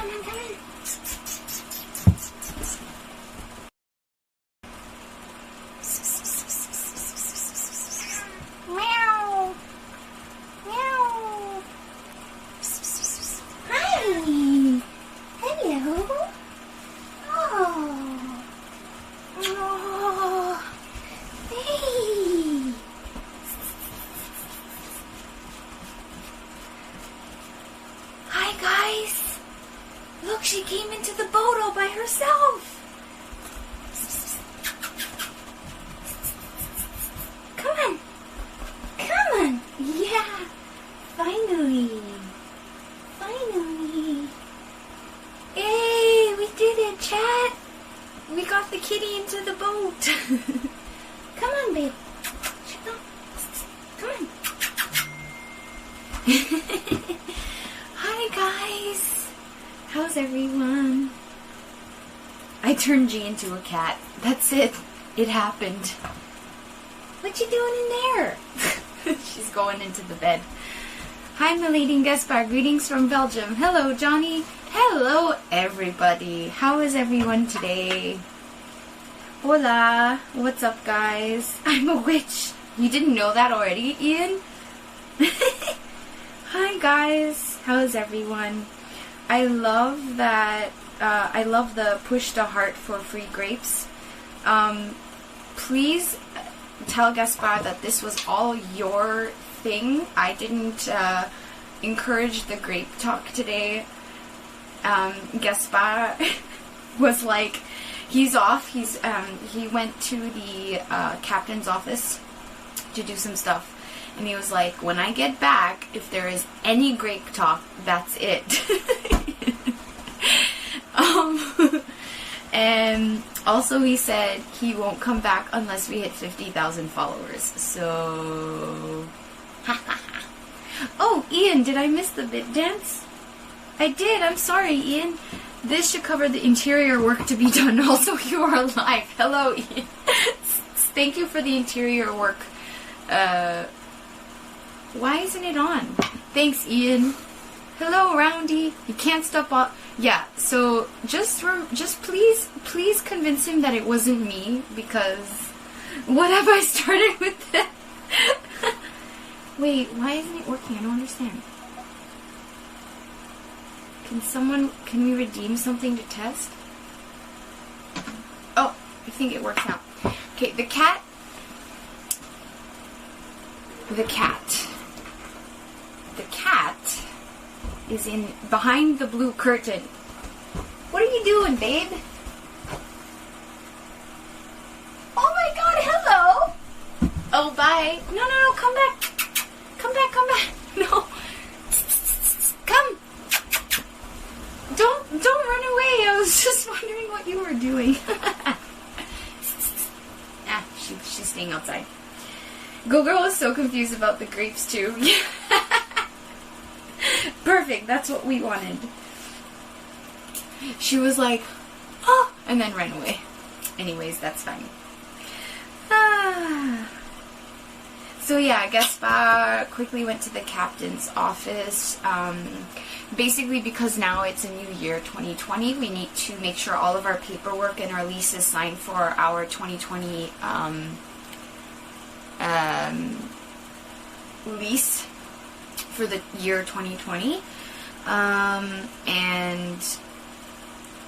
on, come on. Meow. Meow. Hi. Hello. Oh. Oh. Hey. Hi, guys. Look, she came into the boat all by herself. Come on. Come on. Yeah. Finally. Finally. Hey, we did it, chat. We got the kitty into the boat. Come on, babe. Come on. Hi, guys. How's everyone? I turned G into a cat. That's it. It happened. What you doing in there? She's going into the bed. Hi, Milady Gaspar. Greetings from Belgium. Hello, Johnny. Hello, everybody. How is everyone today? Hola. What's up, guys? I'm a witch. You didn't know that already, Ian? Hi, guys. How is everyone? I love that. I love the push to heart for free grapes. Please tell Gaspar that this was all your thing. I didn't encourage the grape talk today. Gaspar was like, he's off. He went to the captain's office to do some stuff, and he was like, when I get back, if there is any grape talk, that's it. And also he said he won't come back unless we hit 50,000 followers. So, oh, Ian, did I miss the bit dance? I did. I'm sorry, Ian. This should cover the interior work to be done. Also, you are alive. Hello, Ian. Thank you for the interior work. Why isn't it on? Thanks, Ian. Hello, Roundy. You can't stop all. Yeah, so just please convince him that it wasn't me, because what have I started with this? Wait, why isn't it working? I don't understand. Can we redeem something to test? Oh, I think it works now. Okay, the cat is in behind the blue curtain. What are you doing, babe? Oh my god, hello! Oh, bye. No, come back. Come back. No. Come. Don't run away. I was just wondering what you were doing. She's staying outside. Go Girl is so confused about the grapes too. Perfect, that's what we wanted. She was like, oh, and then ran away. Anyways, that's fine. So yeah, Gaspar quickly went to the captain's office. Basically, because now it's a new year, 2020, we need to make sure all of our paperwork and our lease is signed for our 2020 lease for the year 2020. And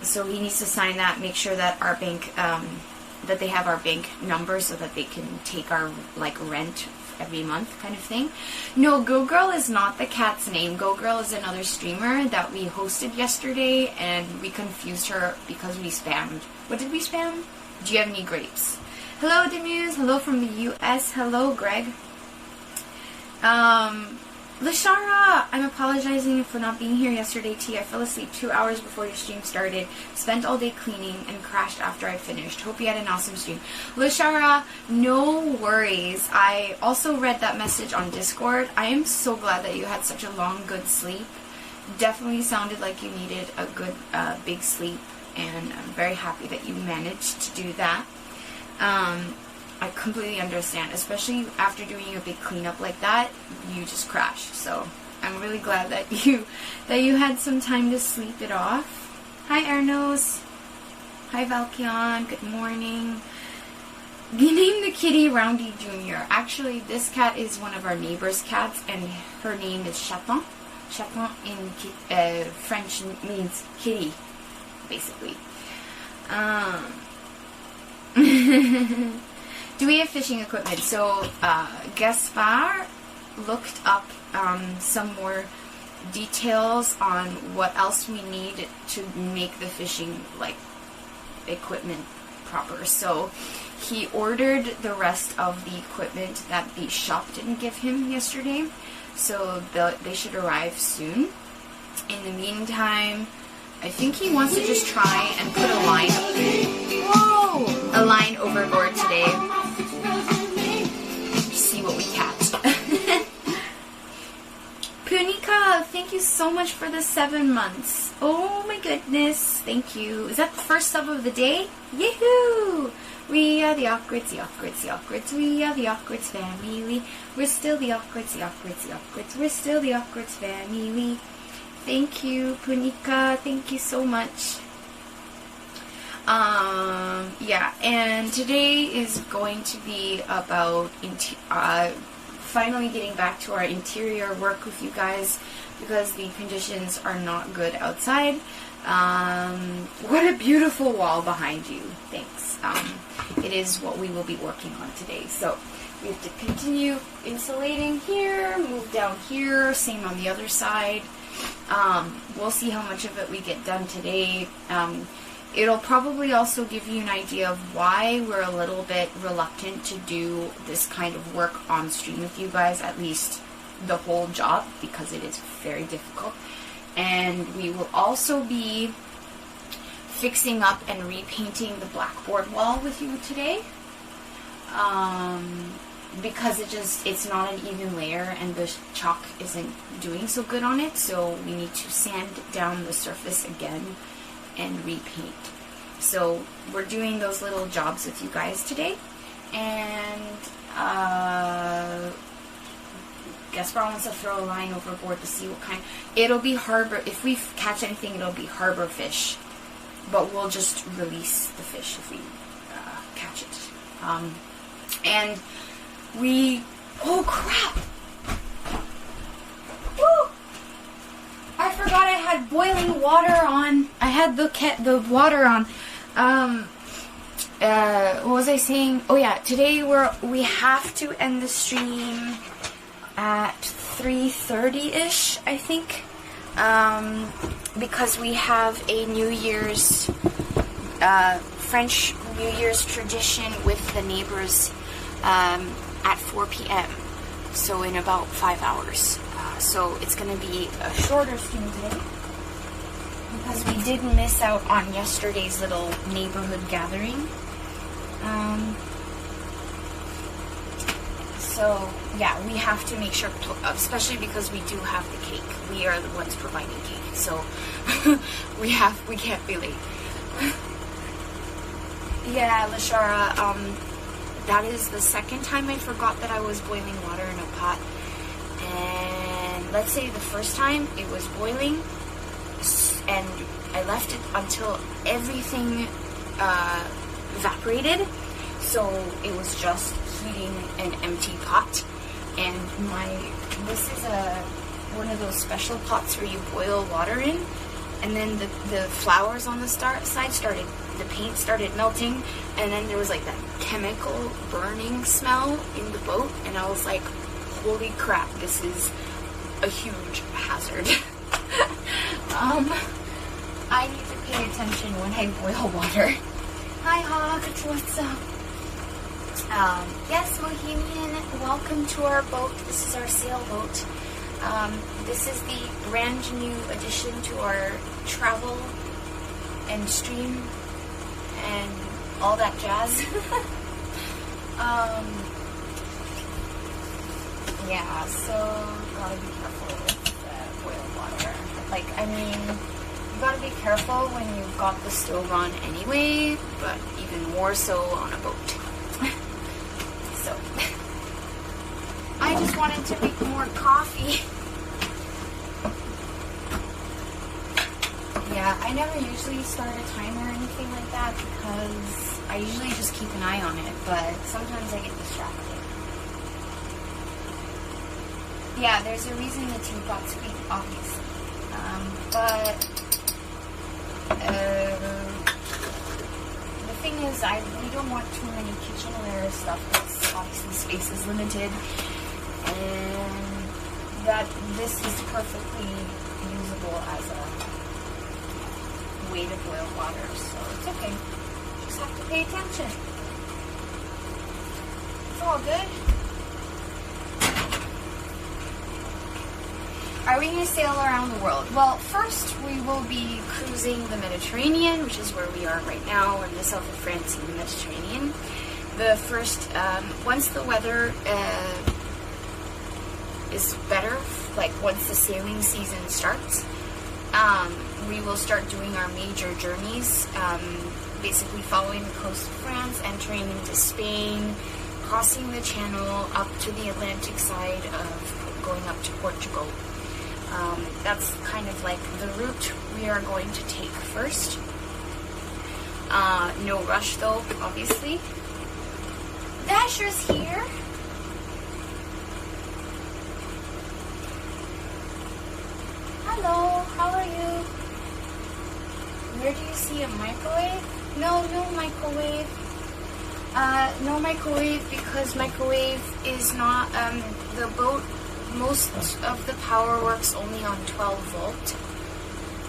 so he needs to sign that, make sure that our bank, that they have our bank number so that they can take our, like, rent every month kind of thing. No, Go Girl is not the cat's name. Go Girl is another streamer that we hosted yesterday, and we confused her because we spammed. What did we spam? Do you have any grapes? Hello, Demuse. Hello from the US. Hello, Greg. Lashara, I'm apologizing for not being here yesterday, T. I fell asleep 2 hours before your stream started, spent all day cleaning, and crashed after I finished. Hope you had an awesome stream. Lashara, no worries. I also read that message on Discord. I am so glad that you had such a long, good sleep. Definitely sounded like you needed a good, big sleep, and I'm very happy that you managed to do that. I completely understand, especially after doing a big cleanup like that, you just crash. So I'm really glad that you had some time to sleep it off. Hi, Arnos. Hi, Valkion. Good morning. We named the kitty Roundy Jr. Actually, this cat is one of our neighbor's cats, and her name is Chaton. Chaton in French means kitty, basically. Do we have fishing equipment? So, Gaspar looked up some more details on what else we need to make the fishing equipment proper. So he ordered the rest of the equipment that the shop didn't give him yesterday, so they should arrive soon. In the meantime, I think he wants to just try and put a line overboard today. See what we catch. Punika, thank you so much for the 7 months. Oh my goodness, thank you. Is that the first sub of the day? Yahoo! We are the Awkwards, the Awkwards, the Awkwards. We are the Awkwards family. We're still the Awkwards, the Awkwards, the Awkwards. We're still the Awkwards family. Thank you, Punika. Thank you so much. Yeah, and today is going to be about finally getting back to our interior work with you guys, because the conditions are not good outside. What a beautiful wall behind you. Thanks. It is what we will be working on today. So we have to continue insulating here, move down here, same on the other side. We'll see how much of it we get done today. It'll probably also give you an idea of why we're a little bit reluctant to do this kind of work on stream with you guys, at least the whole job, because it is very difficult. And we will also be fixing up and repainting the blackboard wall with you today, because it's not an even layer and the chalk isn't doing so good on it, so we need to sand down the surface again and repaint. So we're doing those little jobs with you guys today, and Gaspar wants to throw a line overboard to see what kind. It'll be harbor. If we catch anything, it'll be harbor fish, but we'll just release the fish if we catch it. And we, oh crap! Woo! I forgot I had boiling water on. I had the water on. What was I saying? Oh yeah, today we have to end the stream at 3:30-ish, I think, because we have a New Year's French New Year's tradition with the neighbors at 4 p.m. So in about 5 hours. So it's going to be a shorter stream today, because we did miss out on yesterday's little neighborhood gathering. So yeah, we have to make sure, especially because we do have the cake. We are the ones providing cake, so we can't be late. Yeah, Lashara, that is the second time I forgot that I was boiling water in a pot. And let's say the first time it was boiling, and I left it until everything evaporated, so it was just heating an empty pot. And this is one of those special pots where you boil water in, and then the flowers on the side the paint started melting, and then there was like that chemical burning smell in the boat, and I was like, holy crap, this is a huge hazard. I need to pay attention when I boil water. Hi Hawk, what's up? Yes, Bohemian, welcome to our boat. This is our sailboat. This is the brand new addition to our travel and stream and all that jazz. Yeah, so gotta be careful with boiled water. You gotta be careful when you've got the stove on anyway, but even more so on a boat. So, I just wanted to make more coffee. I never usually start a timer or anything like that because I usually just keep an eye on it, but sometimes I get distracted. Yeah, there's a reason the teapot squeak, obviously. The thing is, we don't want too many kitchenware stuff because obviously space is limited, and that this is perfectly usable as a way to boil water, so it's okay. Just have to pay attention. It's all good. Are we going to sail around the world? Well, first we will be cruising the Mediterranean, which is where we are right now. We're in the south of France in the Mediterranean. The first, once the weather is better, like once the sailing season starts, we will start doing our major journeys, basically following the coast of France, entering into Spain, crossing the Channel up to the Atlantic side of going up to Portugal. That's kind of like the route we are going to take first. No rush though, obviously. Dasher's here. Hello, how are you? Where do you see a microwave? No microwave. No microwave because microwave is not, the boat, most of the power works only on 12 volt.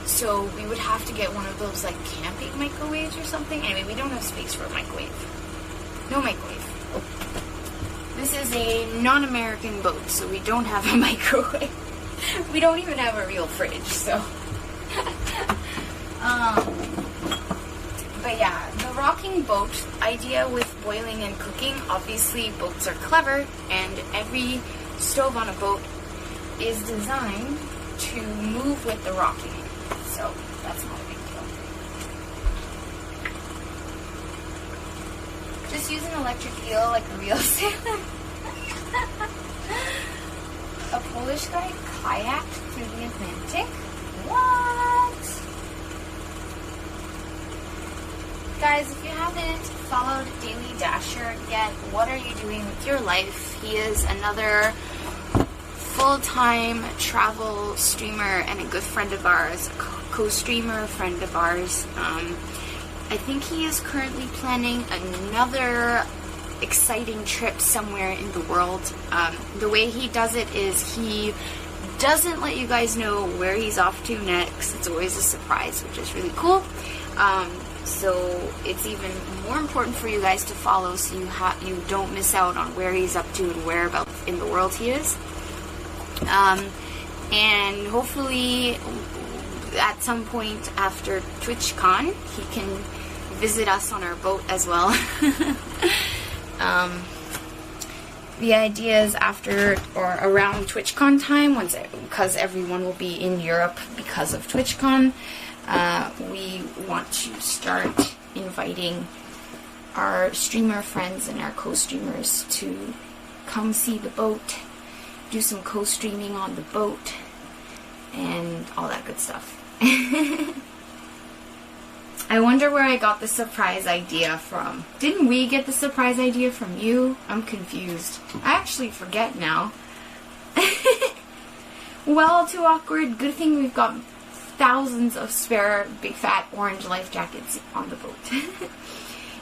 So we would have to get one of those like camping microwaves or something. Anyway, we don't have space for a microwave. No microwave. This is a non-American boat, so we don't have a microwave. We don't even have a real fridge, so. But yeah, the rocking boat idea with boiling and cooking, obviously boats are clever, and every stove on a boat is designed to move with the rocking. So that's not a big deal. Just use an electric eel like a real sailor. A Polish guy kayaked through the Atlantic? What? Guys, if you haven't followed Daily Dasher yet, what are you doing with your life? He is another full-time travel streamer and a good friend of ours, a co-streamer friend of ours. I think he is currently planning another exciting trip somewhere in the world. The way he does it is he doesn't let you guys know where he's off to next. It's always a surprise, which is really cool. So it's even more important for you guys to follow so you don't miss out on where he's up to and whereabouts in the world he is. And hopefully at some point after TwitchCon he can visit us on our boat as well. The idea is after or around TwitchCon time, because everyone will be in Europe because of TwitchCon, we want to start inviting our streamer friends and our co-streamers to come see the boat, do some co-streaming on the boat, and all that good stuff. I wonder where I got the surprise idea from. Didn't we get the surprise idea from you? I'm confused. I actually forget now. Well, too awkward. Good thing we've got thousands of spare big fat orange life jackets on the boat.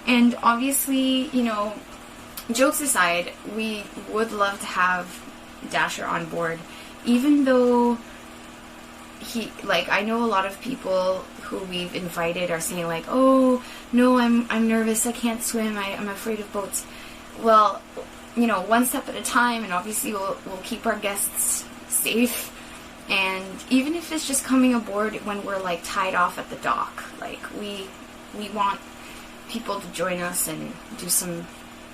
And obviously, you know, jokes aside, we would love to have Dasher on board, even though I know a lot of people who we've invited are saying like, oh, no, I'm nervous, I can't swim, I'm afraid of boats. Well, you know, one step at a time, and obviously we'll keep our guests safe. And even if it's just coming aboard when we're like tied off at the dock, like we want people to join us and do some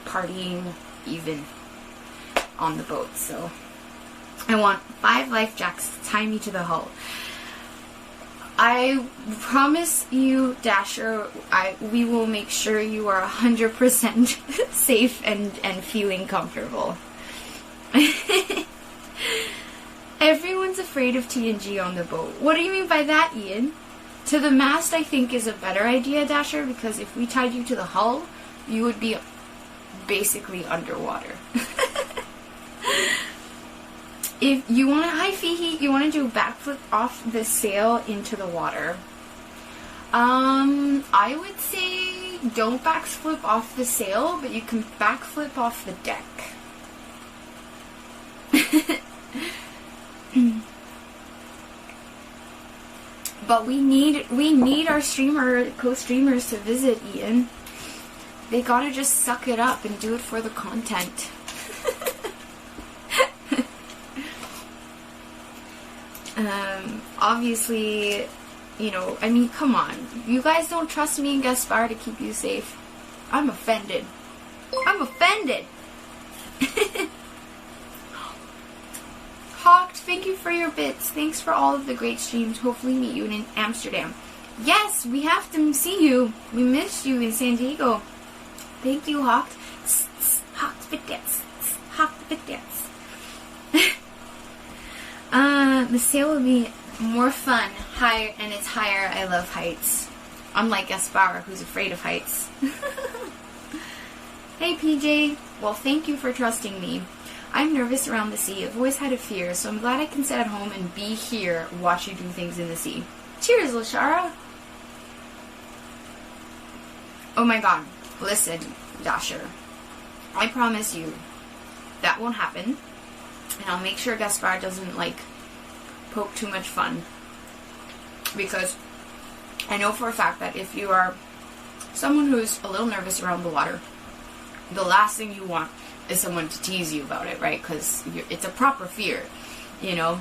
partying even on the boat. So I want 5 life jackets to tie me to the hull. I promise you, Dasher, we will make sure you are 100% safe and feeling comfortable. Everyone's afraid of TNG on the boat. What do you mean by that, Ian? To the mast, I think, is a better idea, Dasher, because if we tied you to the hull, you would be basically underwater. If you want to, hi Fihi, you want to do a backflip off the sail into the water. I would say don't backflip off the sail, but you can backflip off the deck. But we need our co-streamers to visit, Ian. They gotta just suck it up and do it for the content. Obviously, you know, I mean, come on. You guys don't trust me and Gaspar to keep you safe. I'm offended. I'm offended! Hawked, thank you for your bits. Thanks for all of the great streams. Hopefully meet you in Amsterdam. Yes, we have to see you. We missed you in San Diego. Thank you, Hawked. Hawked bits. Hawked bits. The sail will be more fun. Higher, and it's higher. I love heights. Unlike Gaspar, who's afraid of heights. Hey, PJ. Well, thank you for trusting me. I'm nervous around the sea. I've always had a fear, so I'm glad I can sit at home and be here, watch you do things in the sea. Cheers, Lashara. Oh my god. Listen, Dasher. I promise you that won't happen. And I'll make sure Gaspar doesn't, like, poke too much fun. Because I know for a fact that if you are someone who's a little nervous around the water, the last thing you want is someone to tease you about it, right? Because it's a proper fear, you know?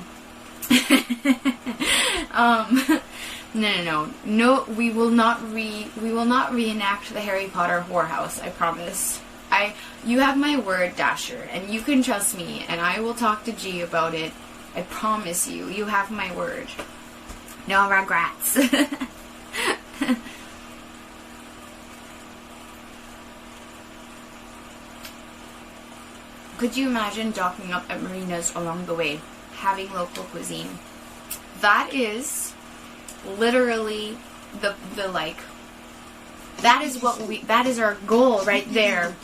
No, we will not reenact the Harry Potter whorehouse, I promise. You have my word, Dasher, and you can trust me, and I will talk to G about it. I promise you. You have my word. No regrets. Could you imagine docking up at marinas along the way, having local cuisine? That is literally that is our goal right there.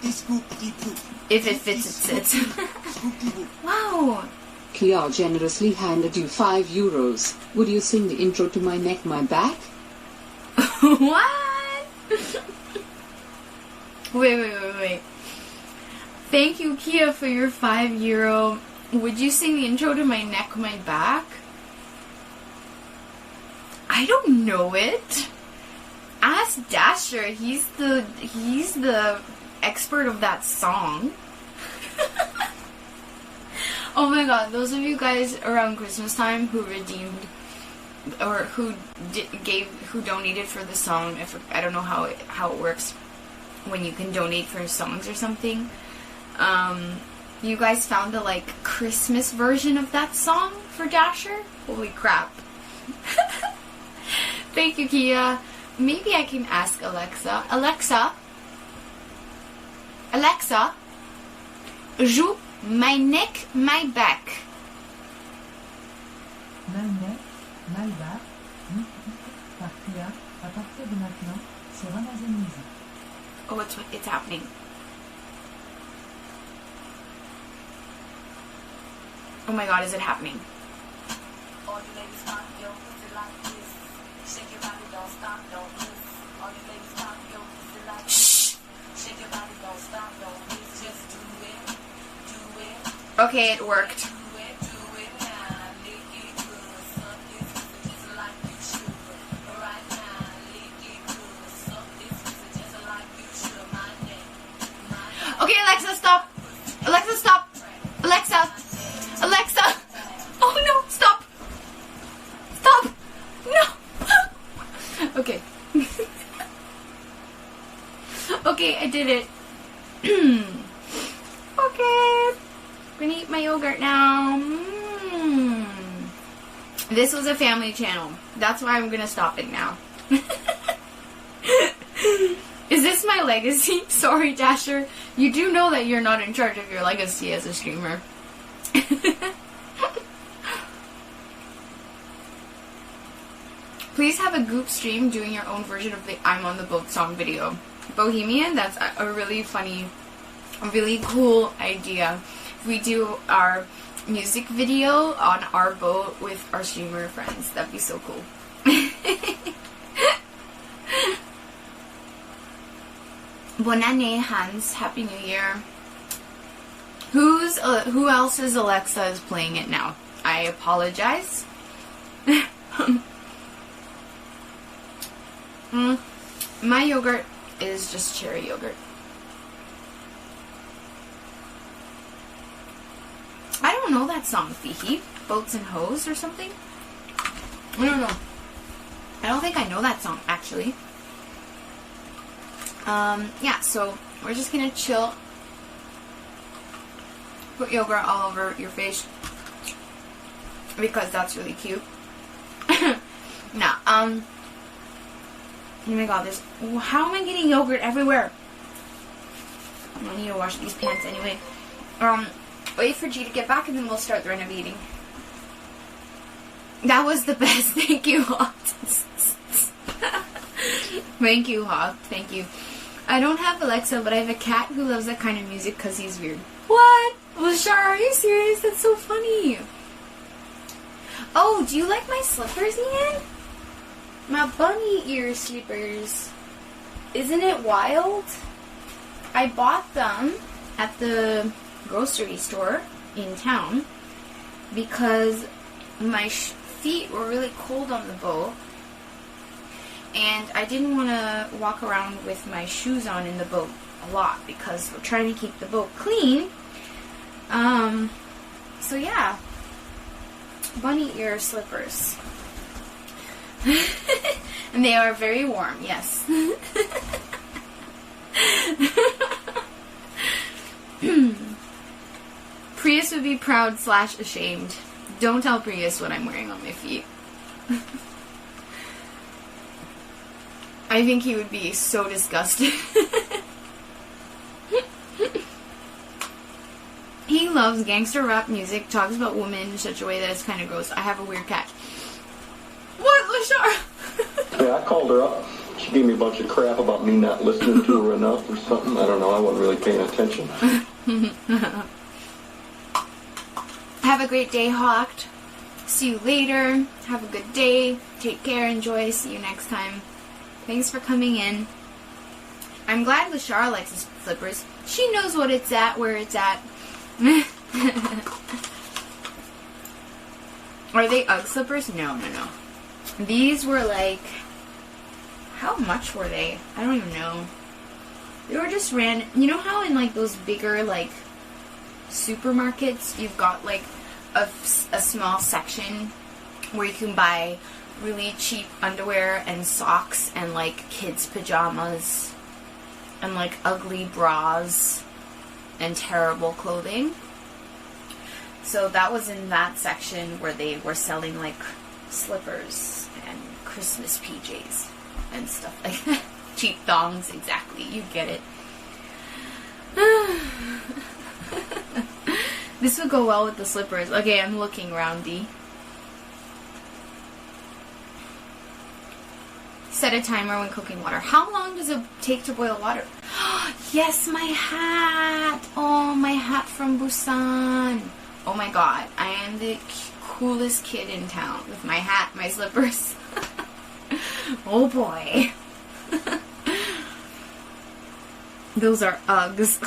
If it fits, it sits. Wow. Kia generously handed you €5. Would you sing the intro to My Neck, My Back? What? Wait. Thank you, Kia, for your €5. Would you sing the intro to My Neck, My Back? I don't know it. Ask Dasher. He's the expert of that song. Oh my god, those of you guys around Christmas time who redeemed or who donated for the song, I don't know how it works when you can donate for songs or something. You guys found the like Christmas version of that song for Dasher? Holy crap. Thank you, Kia. Maybe I can ask Alexa. Alexa, joue My Neck, My Back. My Neck, My Back, par Kia. À partir de maintenant, sur Amazon Music. Oh, it's happening. Oh my god, is it happening? All you ladies pop your pussy like this. Shake your body, don't stop, don't miss. All you ladies pop your pussy like this. Shake your body, don't stop, don't miss. Just do it, do it. Okay, it worked. Do it now. Lick it good, suck this pussy just like you should. Right now, lick it good, suck this pussy just like you should. My neck, my neck. Okay, Alexa, stop. Alexa, stop. Alexa. Oh no, stop. Stop. No. Okay. Okay, I did it. Okay. I'm gonna eat my yogurt now. This was a family channel. That's why I'm gonna stop it now. Is this my legacy? Sorry, Dasher. You do know that you're not in charge of your legacy as a streamer. Please have a group stream doing your own version of the I'm on the Boat song video. Bohemian, that's a really funny, really cool idea. If we do our music video on our boat with our streamer friends, that'd be so cool. Bonane Hans, Happy New Year. Who else's Alexa is playing it now? I apologize. My yogurt is just cherry yogurt. I don't know that song, Fihi. Boats and Hoes or something? I don't know. I don't think I know that song, actually. Yeah, so we're just gonna chill. Put yogurt all over your face. Because that's really cute. Nah, oh my god, this. How am I getting yogurt everywhere? I need to wash these pants anyway. Wait for G to get back and then we'll start renovating. That was the best. Thank you, Hawk. Thank you, Hawk. Thank you. I don't have Alexa, but I have a cat who loves that kind of music because he's weird. What? Lashar, are you serious? That's so funny. Oh, do you like my slippers, Ian? My bunny ear slippers. Isn't it wild? I bought them at the grocery store in town because my feet were really cold on the boat and I didn't want to walk around with my shoes on in the boat a lot because we're trying to keep the boat clean. So yeah, bunny ear slippers. And they are very warm, yes. Prius would be proud / ashamed. Don't tell Prius what I'm wearing on my feet. I think he would be so disgusted. He loves gangster rap music, talks about women in such a way that it's kind of gross. I have a weird cat. What, Lashar? Yeah, I called her up. She gave me a bunch of crap about me not listening to her enough or something. I don't know. I wasn't really paying attention. Have a great day, Hawked. See you later. Have a good day. Take care. Enjoy. See you next time. Thanks for coming in. I'm glad Lashar likes his flippers. She knows what it's at, where it's at. Are they Ugg slippers? No. These were like... How much were they? I don't even know. They were just random. You know how in like those bigger like supermarkets you've got like a small section where you can buy really cheap underwear and socks and like kids pajamas and like ugly bras and terrible clothing. So that was in that section where they were selling like slippers and Christmas PJs and stuff like that. Cheap thongs, exactly. You get it. This would go well with the slippers. Okay, I'm looking, Roundy. Set a timer when cooking water. How long does it take to boil water? Yes, my hat. Oh, my hat from Busan. Oh my god. I am the coolest kid in town with my hat, my slippers. Oh boy. Those are Uggs.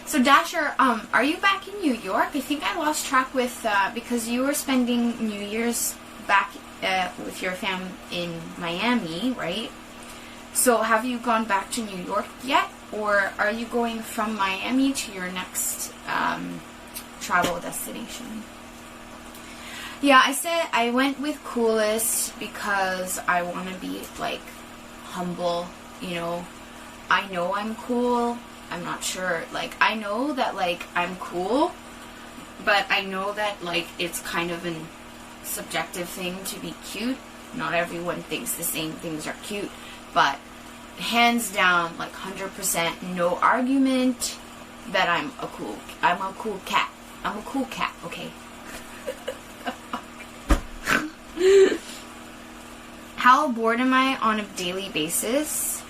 So Dasher, are you back in New York? I think I lost track with, because you were spending New Year's back with your fam in Miami, right? So have you gone back to New York yet? Or are you going from Miami to your next travel destination? Yeah, I said I went with coolest because I want to be, like, humble, you know. I know I'm cool. I'm not sure. Like, I know that, like, I'm cool. But I know that, like, it's kind of a subjective thing to be cute. Not everyone thinks the same things are cute. But hands down, like, 100%, no argument that I'm a cool cat. I'm a cool cat, okay? How bored am I on a daily basis?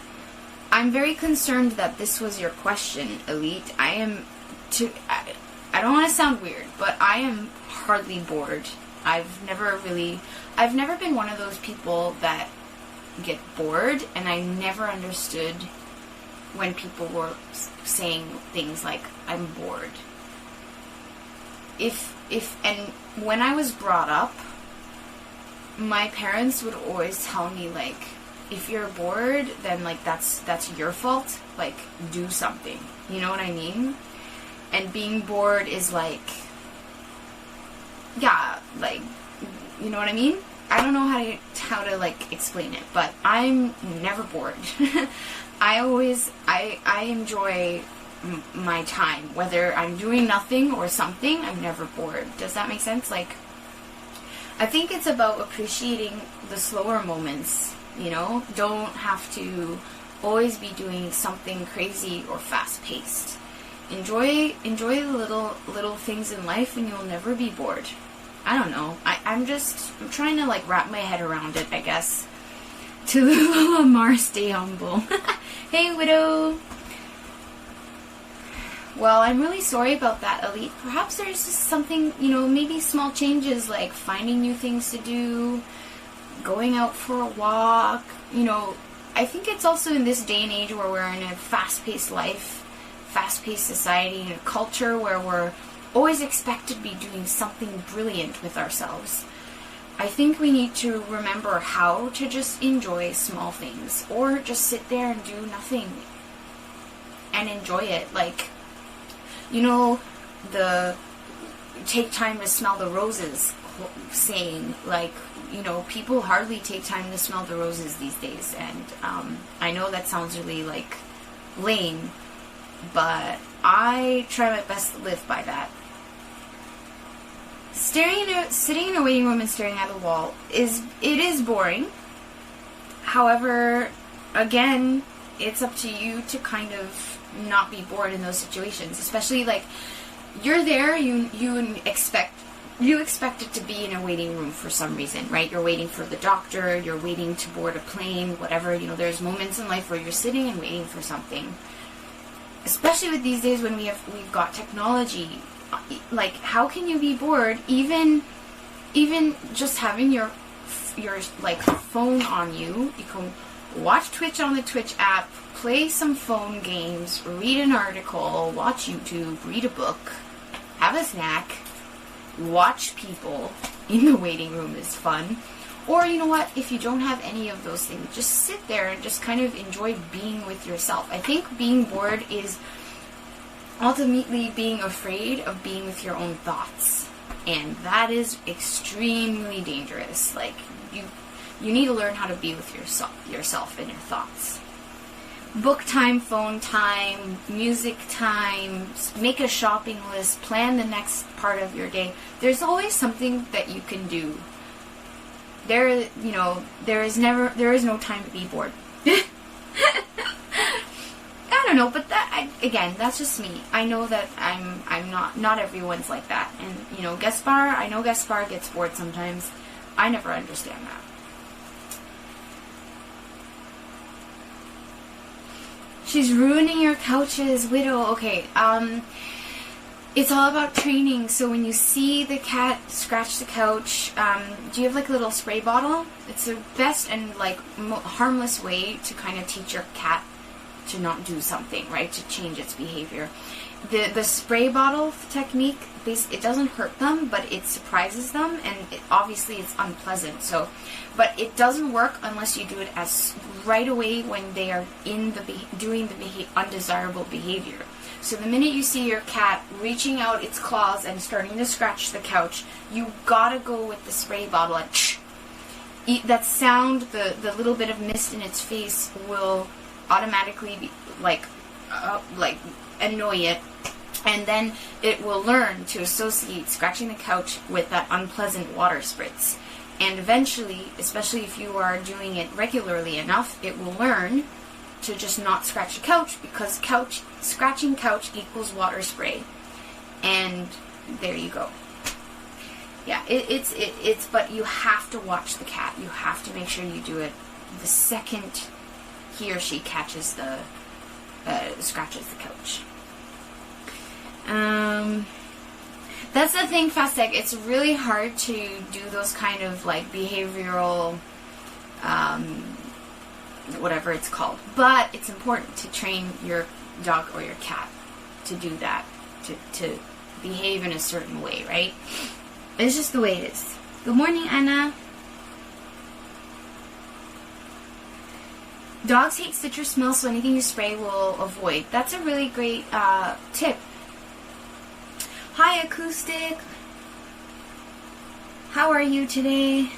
I'm very concerned that this was your question, Elite. I don't want to sound weird, but I am hardly bored. I've never been one of those people that get bored, and I never understood when people were saying things like, I'm bored. And when I was brought up, my parents would always tell me, like, if you're bored, then, like, that's your fault. Like, do something. You know what I mean? And being bored is, like, yeah, like, you know what I mean? I don't know how to like, explain it, but I'm never bored. I enjoy my time. Whether I'm doing nothing or something, I'm never bored. Does that make sense? Like, I think it's about appreciating the slower moments, you know? Don't have to always be doing something crazy or fast-paced. Enjoy the little things in life, and you'll never be bored. I don't know. I'm trying to, like, wrap my head around it, I guess. To Lamar, stay humble. Hey, Widow! Well, I'm really sorry about that, Elite. Perhaps there's just something, you know, maybe small changes, like finding new things to do, going out for a walk, you know. I think it's also in this day and age where we're in a fast-paced life, fast-paced society, and a culture where we're always expected to be doing something brilliant with ourselves. I think we need to remember how to just enjoy small things, or just sit there and do nothing and enjoy it. Like, you know, the take time to smell the roses saying, like, you know, people hardly take time to smell the roses these days, and I know that sounds really, like, lame, but I try my best to live by that. Sitting in a waiting room and staring at a wall is boring. However, again, it's up to you to kind of not be bored in those situations. Especially, like, you're there, you expect it to be in a waiting room for some reason, right? You're waiting for the doctor, you're waiting to board a plane, whatever. You know, there's moments in life where you're sitting and waiting for something. Especially with these days when we've got technology. Like, how can you be bored even just having your like phone on you? You can watch Twitch on the Twitch app, play some phone games, read an article, watch YouTube, read a book, have a snack, watch people in the waiting room is fun. Or, you know what, if you don't have any of those things, just sit there and just kind of enjoy being with yourself. I think being bored is ultimately being afraid of being with your own thoughts, and that is extremely dangerous. Like, you need to learn how to be with yourself and your thoughts. Book time, phone time, music time, make a shopping list, plan the next part of your day. There's always something that you can do. There is no time to be bored. I don't know, but again, that's just me. I know that I'm not everyone's like that. And, you know, I know Gaspar gets bored sometimes. I never understand that. She's ruining your couches, Widow. Okay, it's all about training. So when you see the cat scratch the couch, do you have like a little spray bottle? It's the best and like harmless way to kind of teach your cat to not do something, right? To change its behavior. The spray bottle technique, it doesn't hurt them, but it surprises them, and obviously it's unpleasant. So, but it doesn't work unless you do it as right away when they are doing the undesirable behavior. So the minute you see your cat reaching out its claws and starting to scratch the couch, you gotta go with the spray bottle and that sound, the little bit of mist in its face will automatically be like annoy it, and then it will learn to associate scratching the couch with that unpleasant water spritz. And eventually, especially if you are doing it regularly enough, it will learn to just not scratch the couch, because scratching couch equals water spray. And there you go. Yeah, but you have to watch the cat. You have to make sure you do it the second he or she catches scratches the couch. That's the thing, Fastek. It's really hard to do those kind of like behavioral, whatever it's called. But it's important to train your dog or your cat to do that, to behave in a certain way, right? It's just the way it is. Good morning, Anna. Dogs hate citrus smell, so anything you spray will avoid. That's a really great tip. Hi, Acoustic. How are you today?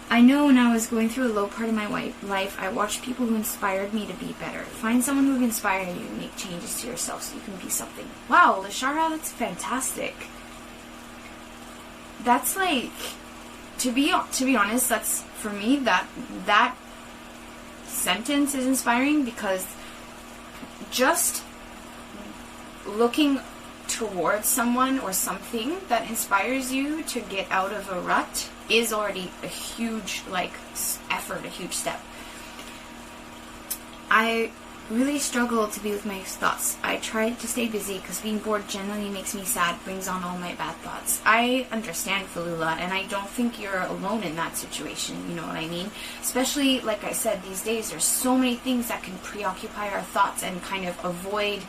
I know when I was going through a low part of my life, I watched people who inspired me to be better. Find someone who can inspire you and make changes to yourself so you can be something. Wow, Lashara, that's fantastic. That's like, to be honest, that's, for me, that sentence is inspiring, because just looking towards someone or something that inspires you to get out of a rut is already a huge, like, effort, a huge step. I really struggle to be with my thoughts. I try to stay busy because being bored generally makes me sad, brings on all my bad thoughts. I understand, Falula, and I don't think you're alone in that situation, you know what I mean? Especially, like I said, these days there's so many things that can preoccupy our thoughts and kind of avoid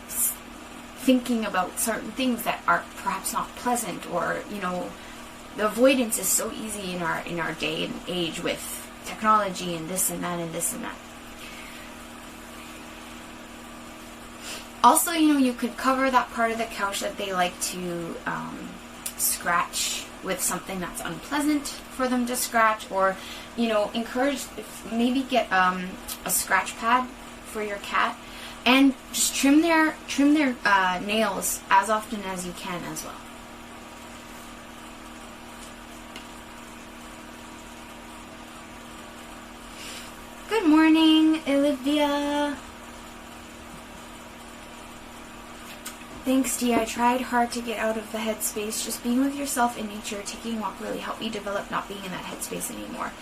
thinking about certain things that are perhaps not pleasant, or, you know, the avoidance is so easy in our day and age with technology and this and that and this and that. Also, you know, you could cover that part of the couch that they like to scratch with something that's unpleasant for them to scratch, or, you know, maybe get a scratch pad for your cat, and just trim their nails as often as you can as well. Good morning, Olivia. Thanks, Dee. I tried hard to get out of the headspace. Just being with yourself in nature, taking a walk really helped me develop not being in that headspace anymore.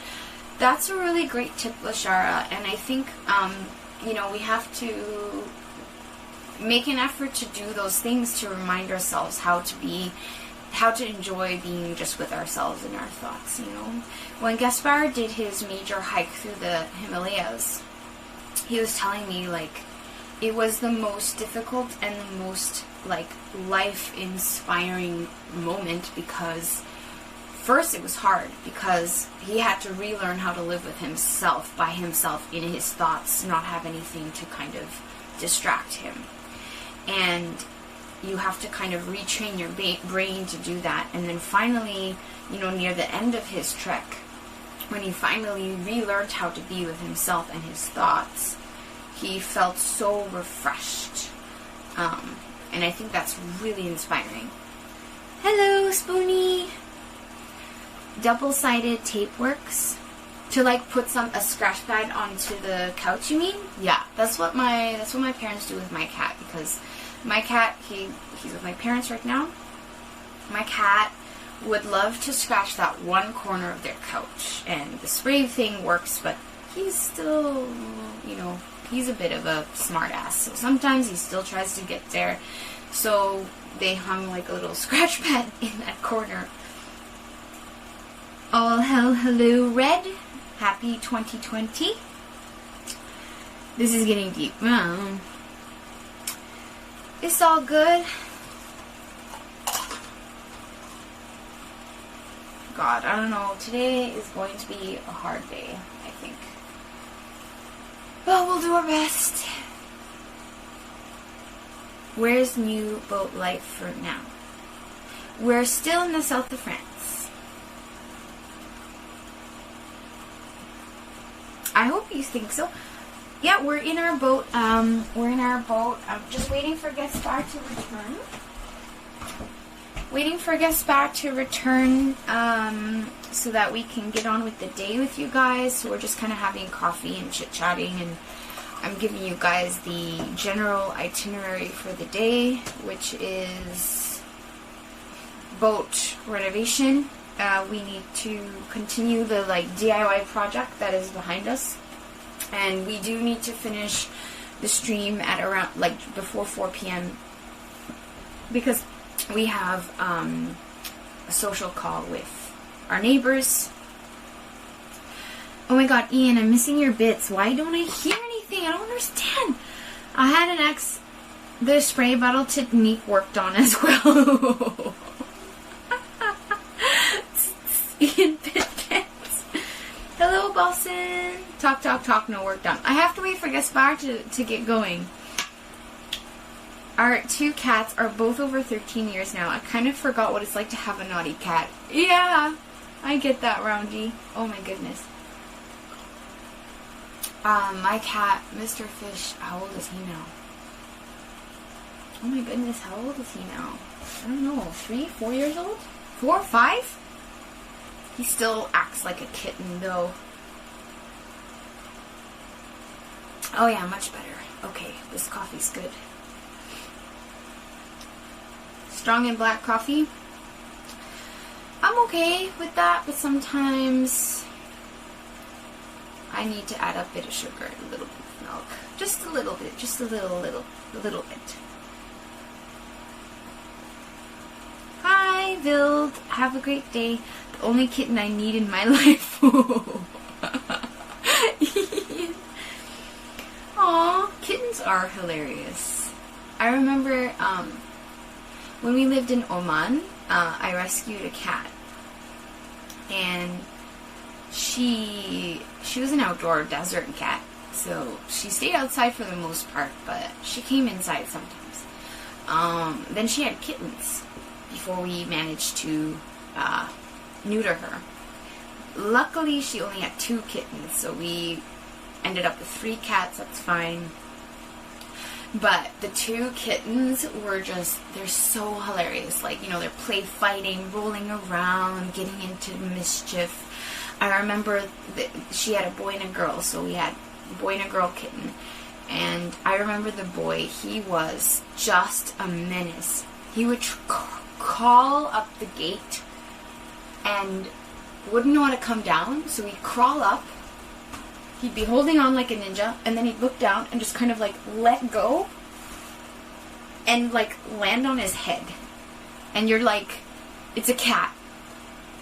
That's a really great tip, Lashara, and I think, you know, we have to make an effort to do those things to remind ourselves how to enjoy being just with ourselves and our thoughts, you know. When Gaspar did his major hike through the Himalayas, he was telling me, like, it was the most difficult and the most, like, life-inspiring moment, because first it was hard because he had to relearn how to live with himself, by himself, in his thoughts, not have anything to kind of distract him. And you have to kind of retrain your brain to do that. And then finally, you know, near the end of his trek, when he finally relearned how to be with himself and his thoughts, he felt so refreshed. And I think that's really inspiring. Hello, Spoonie! Double-sided tape works. To, like, put a scratch pad onto the couch, you mean? Yeah, that's what my parents do with my cat, because my cat, he's with my parents right now. My cat would love to scratch that one corner of their couch, and the spray thing works, but he's still, you know, he's a bit of a smart ass, so sometimes he still tries to get there. So they hung like a little scratch pad in that corner. All hell hello, Red. Happy 2020. This is getting deep. It's all good. God, I don't know. Today is going to be a hard day, I think. But we'll do our best. Where's new boat life for now? We're still in the south of France. I hope you think so. Yeah, we're in our boat. I'm just waiting for Gaspar to return. So that we can get on with the day with you guys. So we're just kind of having coffee and chit-chatting, and I'm giving you guys the general itinerary for the day, which is boat renovation. We need to continue the DIY project that is behind us, and we do need to finish the stream at around before 4 p.m. because we have a social call with our neighbors. Oh my god, Ian, I'm missing your bits. Why don't I hear anything? I don't understand. I had an ex. The spray bottle technique worked on as well. Ian Pittance. Hello, Boston. Talk, talk, talk. No work done. I have to wait for Gaspar to get going. Our 2 cats are both over 13 years now. I kind of forgot what it's like to have a naughty cat. Yeah, I get that, Roundy. Oh my goodness. My cat, Mr. Fish, how old is he now? Oh my goodness, how old is he now? I don't know, 3, 4 years old? 4, 5? He still acts like a kitten though. Oh yeah, much better. Okay, this coffee's good. Strong and black coffee. I'm okay with that, but sometimes I need to add a bit of sugar and a little bit of milk. Just a little bit. Just a little bit. Hi, Vild. Have a great day. The only kitten I need in my life. Aw, kittens are hilarious. I remember when we lived in Oman, I rescued a cat. And she was an outdoor desert cat, so she stayed outside for the most part, but she came inside sometimes. Then she had kittens before we managed to neuter her. Luckily, she only had 2 kittens, so we ended up with 3 cats. That's fine. But the 2 kittens were they're so hilarious. They're play fighting, rolling around, getting into mischief. I remember that she had a boy and a girl, so we had a boy and a girl kitten. And I remember the boy, he was just a menace. He would crawl up the gate and wouldn't know how to come down, so he'd crawl up. He'd be holding on like a ninja, and then he'd look down and just kind of let go and land on his head. And you're like, it's a cat.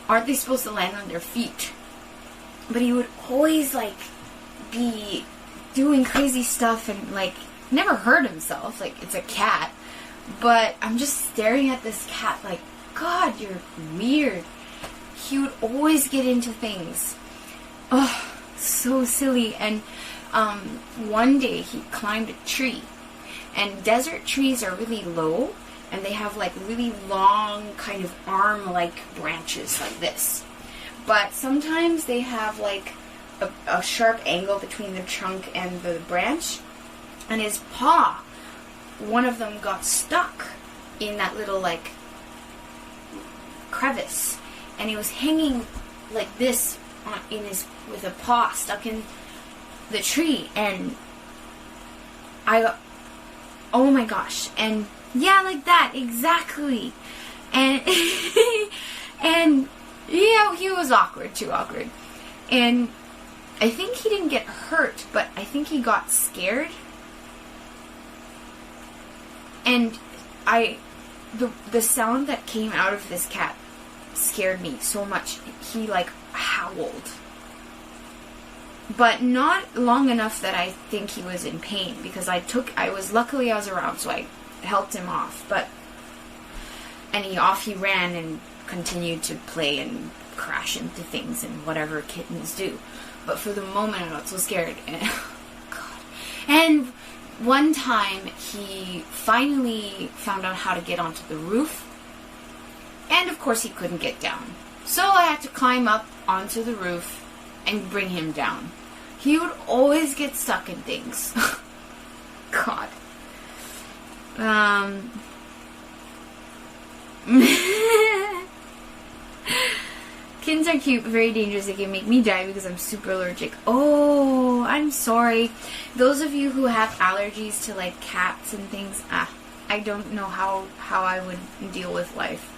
Aren't they supposed to land on their feet? But he would always be doing crazy stuff and never hurt himself. It's a cat. But I'm just staring at this cat God, you're weird. He would always get into things. Oh, so silly. And one day he climbed a tree. And desert trees are really low, and they have really long kind of arm-like branches like this. But sometimes they have a sharp angle between the trunk and the branch. And his paw, one of them got stuck in that little crevice. And he was hanging like this with a paw stuck in the tree. And I got, oh my gosh. And yeah, like that, exactly. And and yeah, he was awkward, too awkward. And I think he didn't get hurt, but I think he got scared. And the sound that came out of this cat scared me so much. He howled. But not long enough that I think he was in pain, because luckily I was around, so I helped him off. And he ran and continued to play and crash into things and whatever kittens do. But for the moment I got so scared. And, God. And one time he finally found out how to get onto the roof. And of course he couldn't get down. So I had to climb up onto the roof and bring him down. He would always get stuck in things. God. Kittens are cute, but very dangerous. They can make me die because I'm super allergic. Oh, I'm sorry. Those of you who have allergies to like cats and things, I don't know how I would deal with life.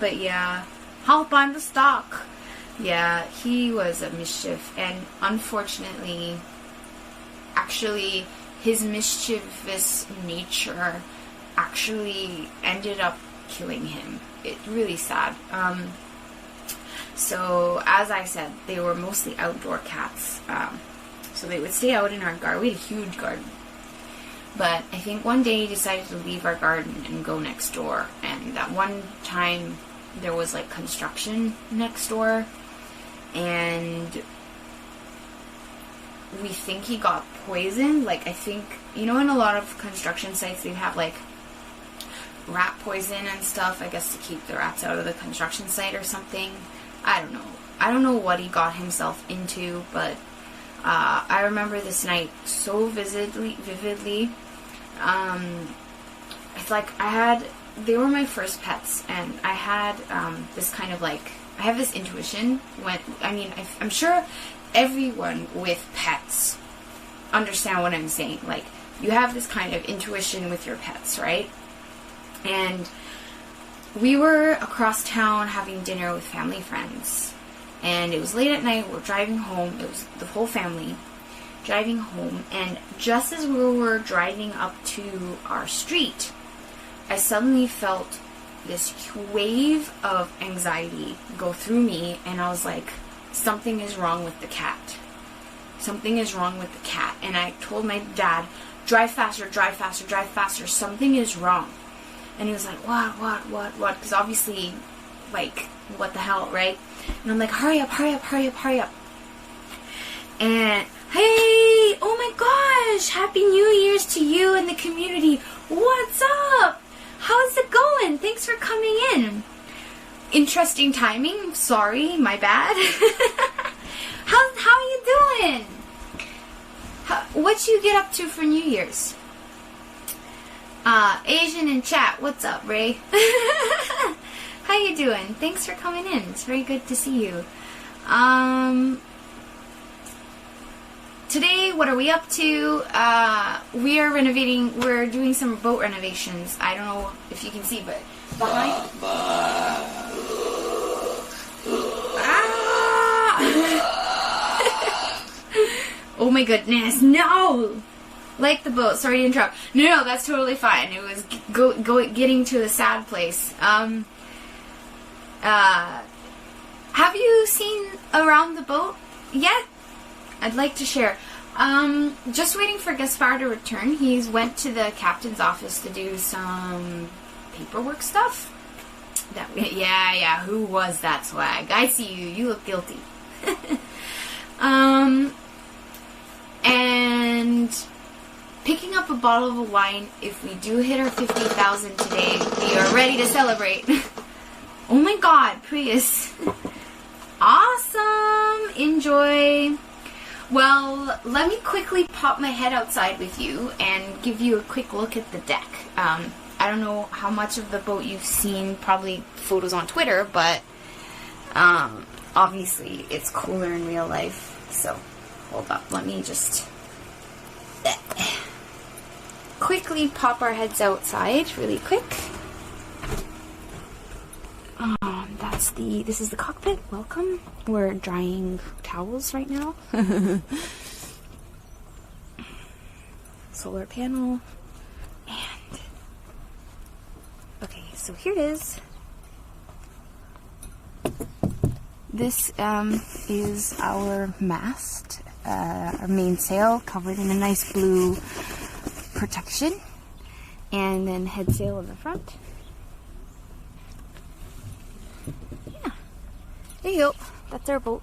But yeah, hop on the stock. Yeah, he was a mischief, and unfortunately, actually, his mischievous nature actually ended up killing him. It's really sad. So, as I said, they were mostly outdoor cats. So they would stay out in our garden. We had a huge garden. But I think one day he decided to leave our garden and go next door. And that one time there was like construction next door. And we think he got poisoned. Like, I think, you know, in a lot of construction sites they have like rat poison and stuff, I guess to keep the rats out of the construction site or something. I don't know. I don't know what he got himself into, but I remember this night so vividly. It's like they were my first pets, and I had this kind of like, I have this intuition when, I'm sure everyone with pets understand what I'm saying. Like, you have this kind of intuition with your pets, right? And we were across town having dinner with family friends, and it was late at night. We're driving home. It was the whole family driving home, and just as we were driving up to our street, I suddenly felt this wave of anxiety go through me, and I was like, something is wrong with the cat. Something is wrong with the cat. And I told my dad, drive faster, drive faster, drive faster. Something is wrong. And he was like, what? Because obviously, like, what the hell, right? And I'm like, hurry up. And, hey, oh my gosh, Happy New Year's to you and the community. What's up? How's it going? Thanks for coming in. Interesting timing. Sorry, my bad. How you doing? What you get up to for New Year's? Asian in chat. What's up, Ray? How you doing? Thanks for coming in. It's very good to see you. Today, what are we up to? We are renovating. We're doing some boat renovations. I don't know if you can see, but behind. Oh my goodness! No. Like the boat. Sorry to interrupt. No, that's totally fine. It was getting to the sad place. Have you seen around the boat yet? I'd like to share. Just waiting for Gaspar to return. He's went to the captain's office to do some paperwork stuff. Yeah. Who was that swag? I see you. You look guilty. And picking up a bottle of wine. If we do hit our 50,000 today, we are ready to celebrate. Oh my God, Prius. Awesome. Enjoy. Well, let me quickly pop my head outside with you and give you a quick look at the deck. I don't know how much of the boat you've seen, probably photos on Twitter, but obviously it's cooler in real life. So, hold up, let me just quickly pop our heads outside really quick. This is the cockpit. Welcome. We're drying towels right now. Solar panel. And okay, so here it is. This is our mast, our mainsail, covered in a nice blue protection, and then head sail in the front. There you go. That's our boat.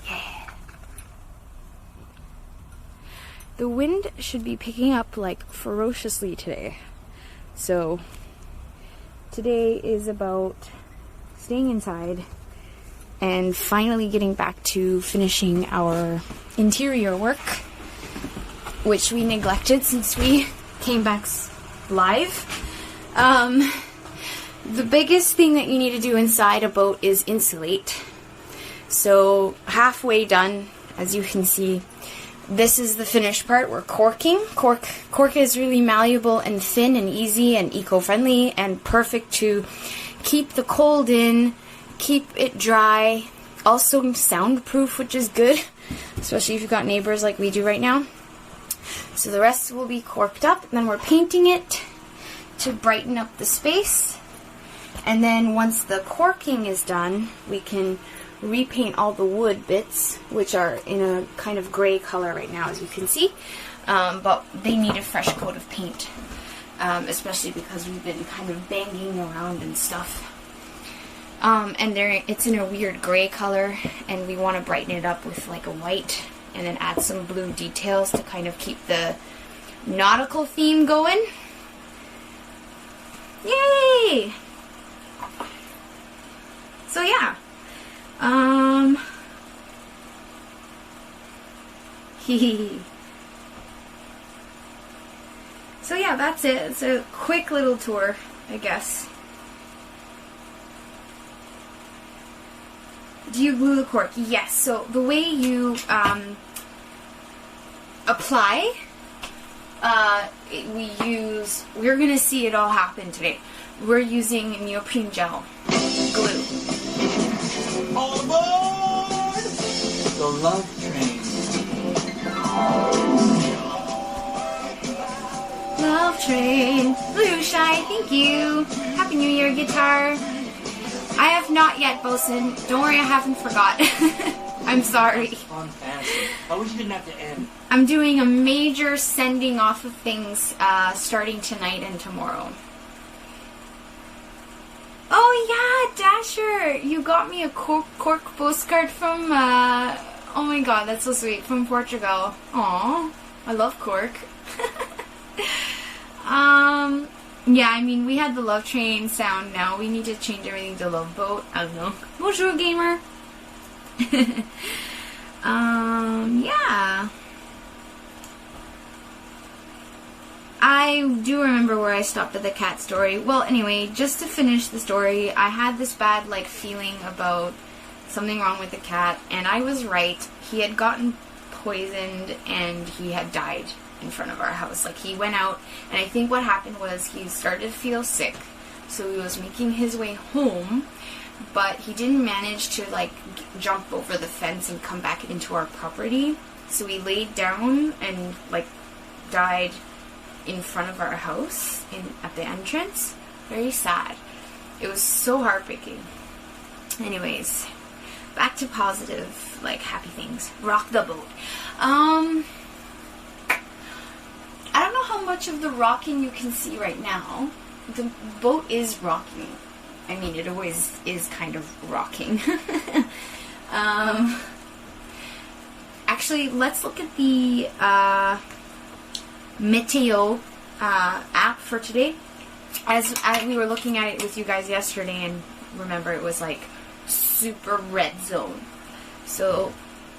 Yeah. The wind should be picking up like ferociously today. So today is about staying inside and finally getting back to finishing our interior work, which we neglected since we came back live. The biggest thing that you need to do inside a boat is insulate. So halfway done, as you can see, this is the finished part. We're corking. Cork is really malleable and thin and easy and eco-friendly and perfect to keep the cold in, keep it dry, also soundproof, which is good, especially if you've got neighbors like we do right now. So the rest will be corked up, and then we're painting it to brighten up the space. And then once the corking is done, we can repaint all the wood bits, which are in a kind of gray color right now, as you can see. But they need a fresh coat of paint, especially because we've been kind of banging around and stuff. And it's in a weird gray color, and we want to brighten it up with like a white, and then add some blue details to kind of keep the nautical theme going. Yay! So yeah, so yeah, that's it. It's a quick little tour, I guess. Do you glue the cork? Yes. So the way you apply, we're gonna see it all happen today. We're using neoprene gel glue. All aboard! The love train. Love train. Blue Shy, thank you. Happy New Year, guitar. I have not yet, Bosun. Don't worry, I haven't forgot. I'm sorry. Fantastic. I wish it didn't have to end. I'm doing a major sending off of things starting tonight and tomorrow. Oh yeah, Dasher! You got me a cork postcard from, oh my god, that's so sweet, from Portugal. Aww, I love Cork. Yeah, I mean, we had the Love Train sound, now we need to change everything to Love Boat. I don't know. Bonjour, gamer! Yeah. I do remember where I stopped at the cat story. Well, anyway, just to finish the story, I had this bad, like, feeling about something wrong with the cat, and I was right. He had gotten poisoned, and he had died in front of our house. Like, he went out, and I think what happened was he started to feel sick, so he was making his way home, but he didn't manage to, like, jump over the fence and come back into our property, so he laid down and, like, died in front of our house at the entrance. Very sad. It was so heartbreaking. Anyways, back to positive, like, happy things. Rock the boat. I don't know how much of the rocking you can see right now. The boat is rocking. I mean, it always is kind of rocking. Actually, let's look at the Meteo app for today. As we were looking at it with you guys yesterday, and remember it was like super red zone. So,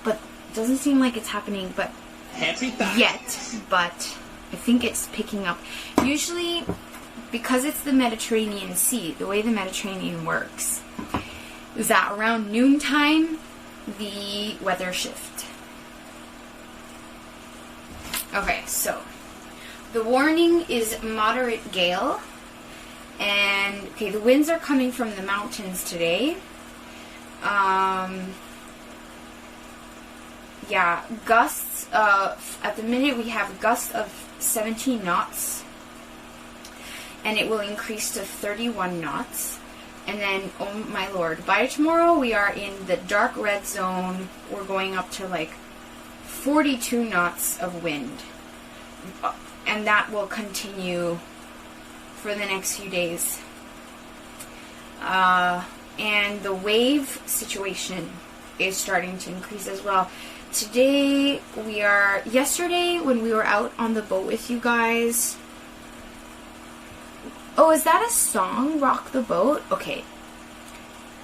but it doesn't seem like it's happening, but yet. But I think it's picking up. Usually, because it's the Mediterranean Sea, the way the Mediterranean works is that around noontime the weather shift. Okay, so the warning is moderate gale, and okay, the winds are coming from the mountains today. Yeah, gusts at the minute we have gusts of 17 knots, and it will increase to 31 knots. And then, oh my lord, by tomorrow we are in the dark red zone. We're going up to like 42 knots of wind. And that will continue for the next few days. And the wave situation is starting to increase as well. Today, yesterday when we were out on the boat with you guys. Oh, is that a song? Rock the Boat? Okay.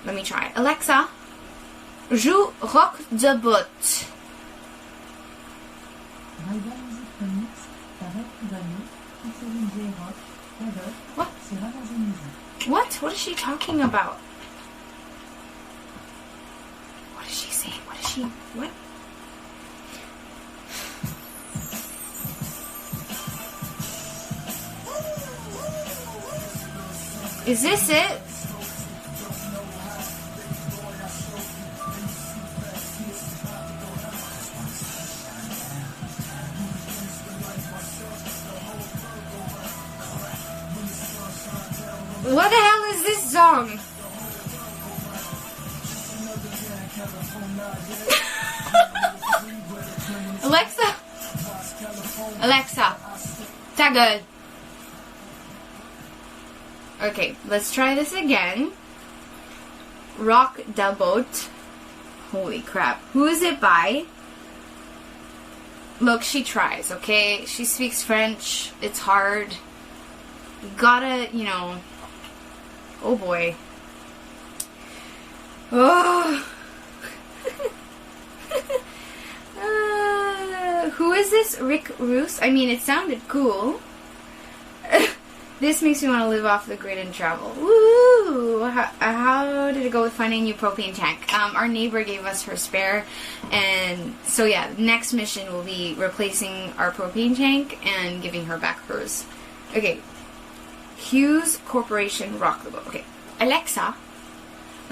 Let me try. Alexa, joue Rock the Boat. What? What? What is she talking about? What is she saying? What is she... What? Is this it? What the hell is this song? Alexa! Alexa! Ta gueule! Okay, let's try this again. Rock the boat. Holy crap. Who is it by? Look, she tries, okay? She speaks French. It's hard. You gotta, you know... Oh boy. Oh. Who is this? Rick Roos? I mean, it sounded cool. This makes me want to live off the grid and travel. Woo! How did it go with finding a new propane tank? Our neighbor gave us her spare, and so yeah, next mission will be replacing our propane tank and giving her back hers. Okay. Hughes Corporation rock the boat. Okay. Alexa,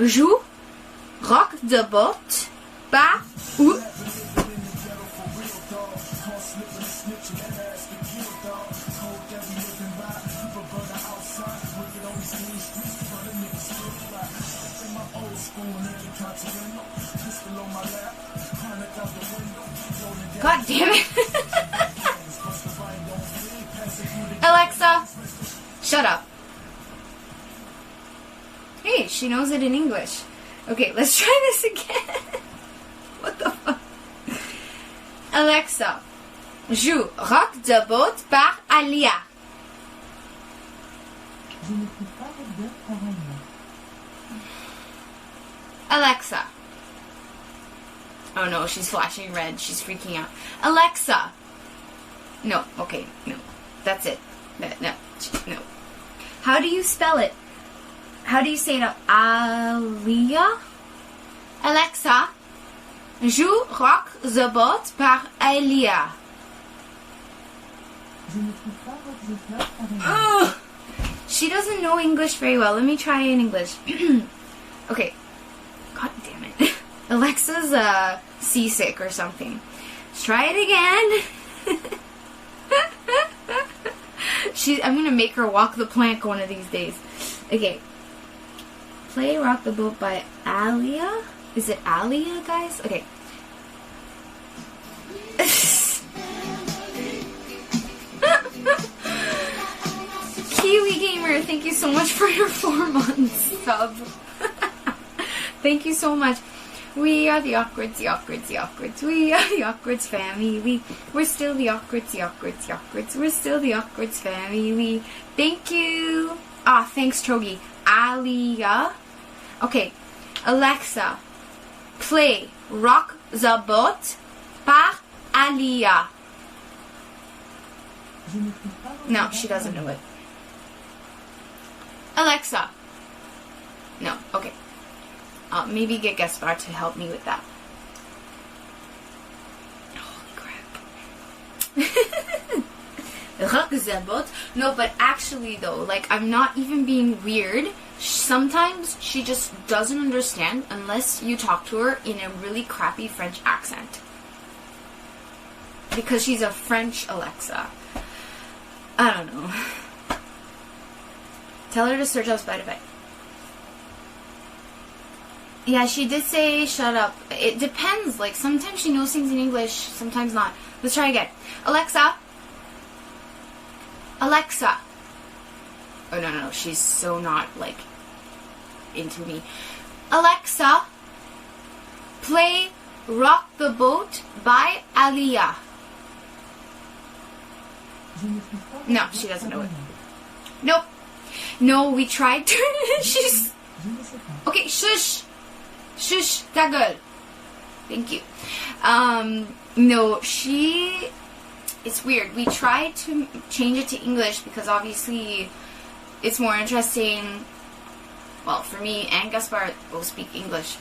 joue rock the boat par où? God damn it. Alexa, shut up. Hey, she knows it in English. Okay, let's try this again. What the fuck? Alexa, joue Rock the Boat par Alia. Je ne trouve pas votre boîte par ailleurs. Alexa. Oh no, she's flashing red. She's freaking out. Alexa. No, okay, no. That's it. No. How do you spell it? How do you say it out? Alia? Alexa, joue Rock the Boat par Alia. Je ne trouve pas votre boîte par ailleurs. She doesn't know English very well. Let me try in English. Okay. God damn it. Alexa's seasick or something. Let's try it again. I'm gonna make her walk the plank one of these days. Okay. Play Rock the Boat by Alia? Is it Alia, guys? Okay. Kiwi Gamer, thank you so much for your 4 months sub. Thank you so much. We are the Awkwards. We are the Awkwards family. We're still the Awkwards. We're still the Awkwards family. Thank you. Ah, thanks, Trogi. Alia. Okay. Alexa, play Rock the Boat par Alia. No, she doesn't know it. Alexa. No, okay. Maybe get Gaspar to help me with that. Holy crap. Rock the boat? No, but actually though, like, I'm not even being weird. Sometimes she just doesn't understand unless you talk to her in a really crappy French accent. Because she's a French Alexa. I don't know. Tell her to search up Spotify. Yeah, she did say shut up. It depends. Like, sometimes she knows things in English, sometimes not. Let's try again. Alexa. Alexa. Oh, no. She's so not, like, into me. Alexa. Play Rock the Boat by Alia. No, she doesn't know it. Nope. No, we tried to. She's... Okay, shush. Shush, ta gueule. Thank you. No, she... It's weird. We tried to change it to English because obviously it's more interesting well, for me and Gaspar both speak English.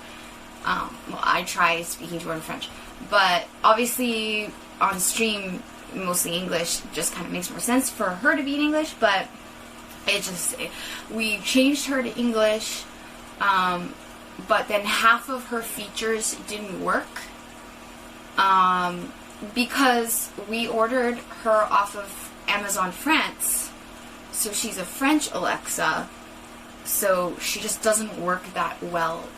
Well, I try speaking to her in French, but obviously on stream, mostly English just kind of makes more sense for her to be in English, but we changed her to English, but then half of her features didn't work, because we ordered her off of Amazon France, so she's a French Alexa, so she just doesn't work that well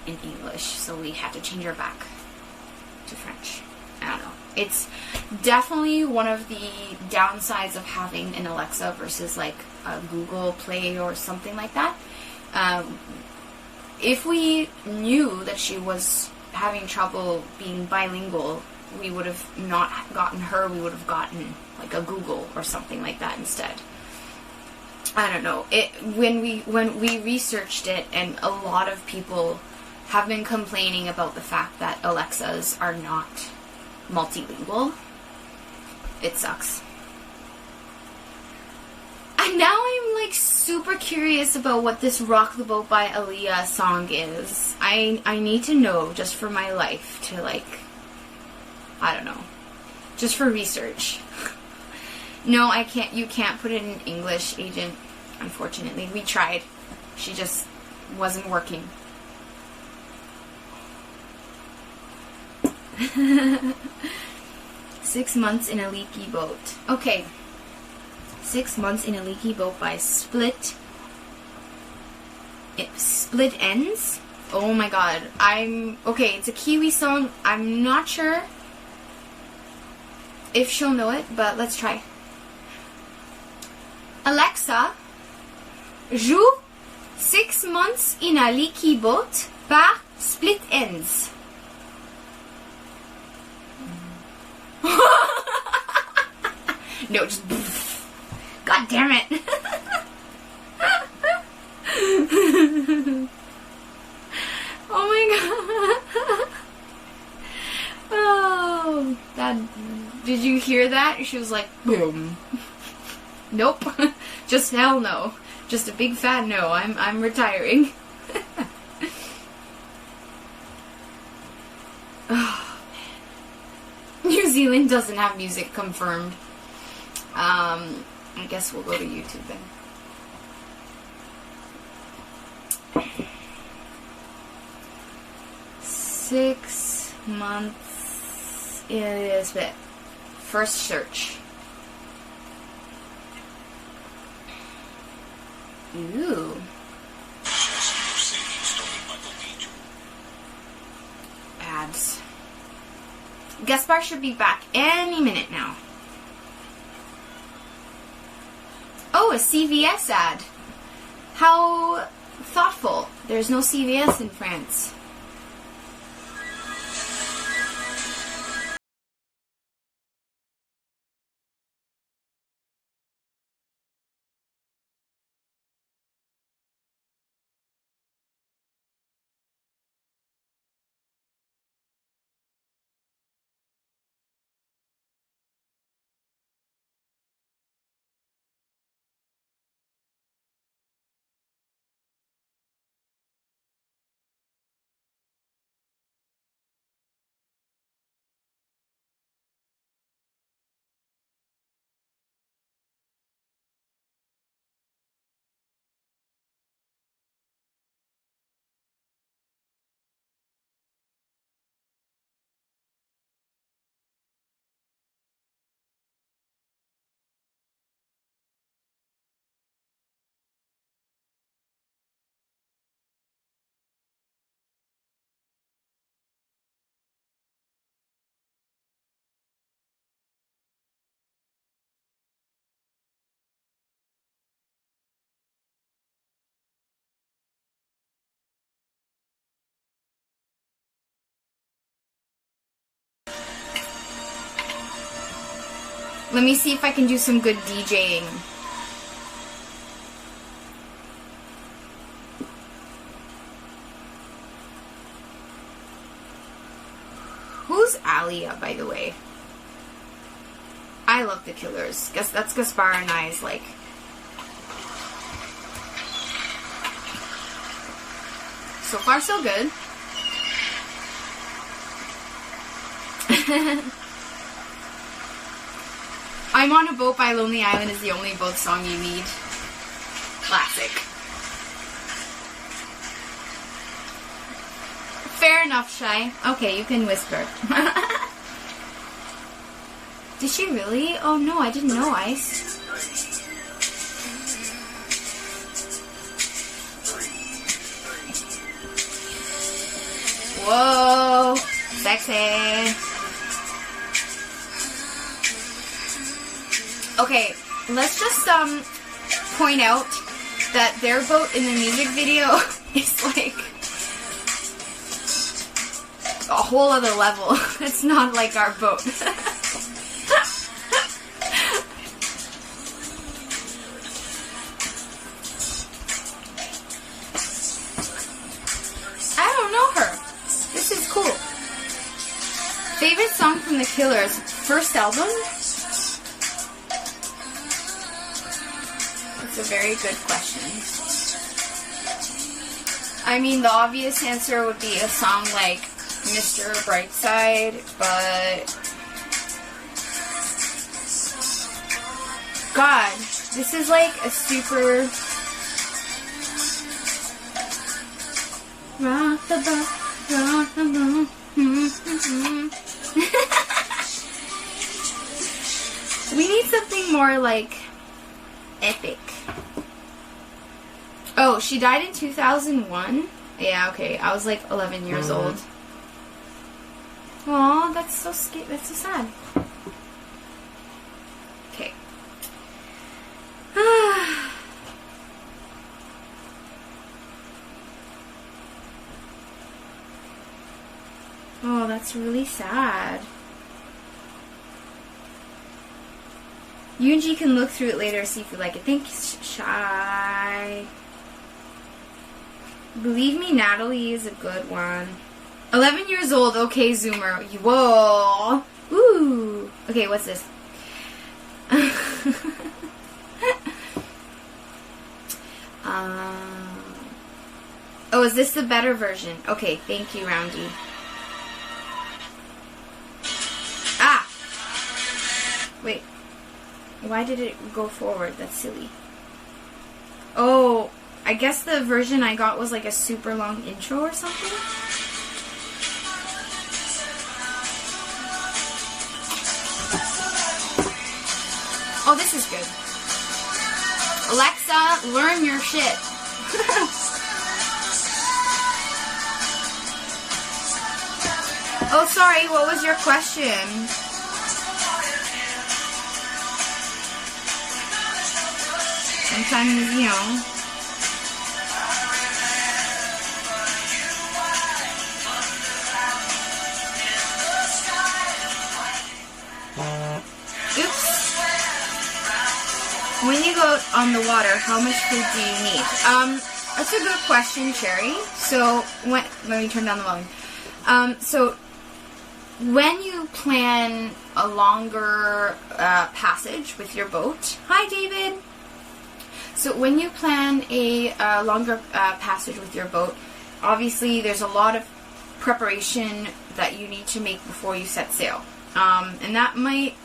in English, so we had to change her back to French. I don't know. It's definitely one of the downsides of having an Alexa versus like a Google Play or something like that. If we knew that she was having trouble being bilingual, we would have not gotten her, we would have gotten like a Google or something like that instead. I don't know. When we researched it, and a lot of people have been complaining about the fact that Alexas are not multilingual. It sucks. And now I'm like super curious about what this Rock the Boat by Aaliyah song is. I need to know just for my life to like, I don't know, just for research. No, I can't. You can't put it in English, Agent. Unfortunately, we tried. She just wasn't working. 6 months in a leaky boat. Okay. 6 months in a leaky boat by Split Ends. Oh my god. Okay, it's a Kiwi song. I'm not sure if she'll know it, but let's try. Alexa, joue 6 months in a leaky boat par Split Ends. No, just God damn it. Oh my god. Oh, that, did you hear that? She was like, boom. Nope. Just hell no. Just a big fat no. I'm retiring. Oh, man. New Zealand doesn't have music confirmed. I guess we'll go to YouTube then. Six months is it. First search. Ooh. Ads. Gaspar should be back any minute now. Oh, a CVS ad. How thoughtful. There's no CVS in France. Let me see if I can do some good DJing. Who's Alia, by the way? I love The Killers. Guess that's Gaspar and I's like. So far, so good. I'm on a Boat by Lonely Island is the only boat song you need. Classic. Fair enough, Shy. Okay, you can whisper. Did she really? Oh no, I didn't know, Ice. Whoa, sexy. Okay, let's just point out that their boat in the music video is like a whole other level. It's not like our boat. I don't know her. This is cool. Favorite song from The Killers' first album? That's a very good question. I mean, the obvious answer would be a song like Mr. Brightside, but God, this is like a super rock the boat, rock the boat. We need something more like epic. Oh, she died in 2001? Yeah, okay. I was like 11 years old. Aw, that's so that's so sad. Okay. Oh, that's really sad. You and G can look through it later, see if you like it. Thanks, Shy. Believe Me, Natalie is a good one. 11 years old, okay, Zoomer. Whoa. Ooh. Okay, what's this? Oh, is this the better version? Okay, thank you, Roundy. Ah! Wait. Why did it go forward? That's silly. Oh, I guess the version I got was like a super long intro or something? Oh, this is good. Alexa, learn your shit. Oh, sorry, what was your question? Sometimes, you know. Oops. When you go on the water, how much food do you need? That's a good question, Cherry. So, let me turn down the volume. So, when you plan a longer passage with your boat, hi David. So when you plan a longer passage with your boat, obviously there's a lot of preparation that you need to make before you set sail, and that might,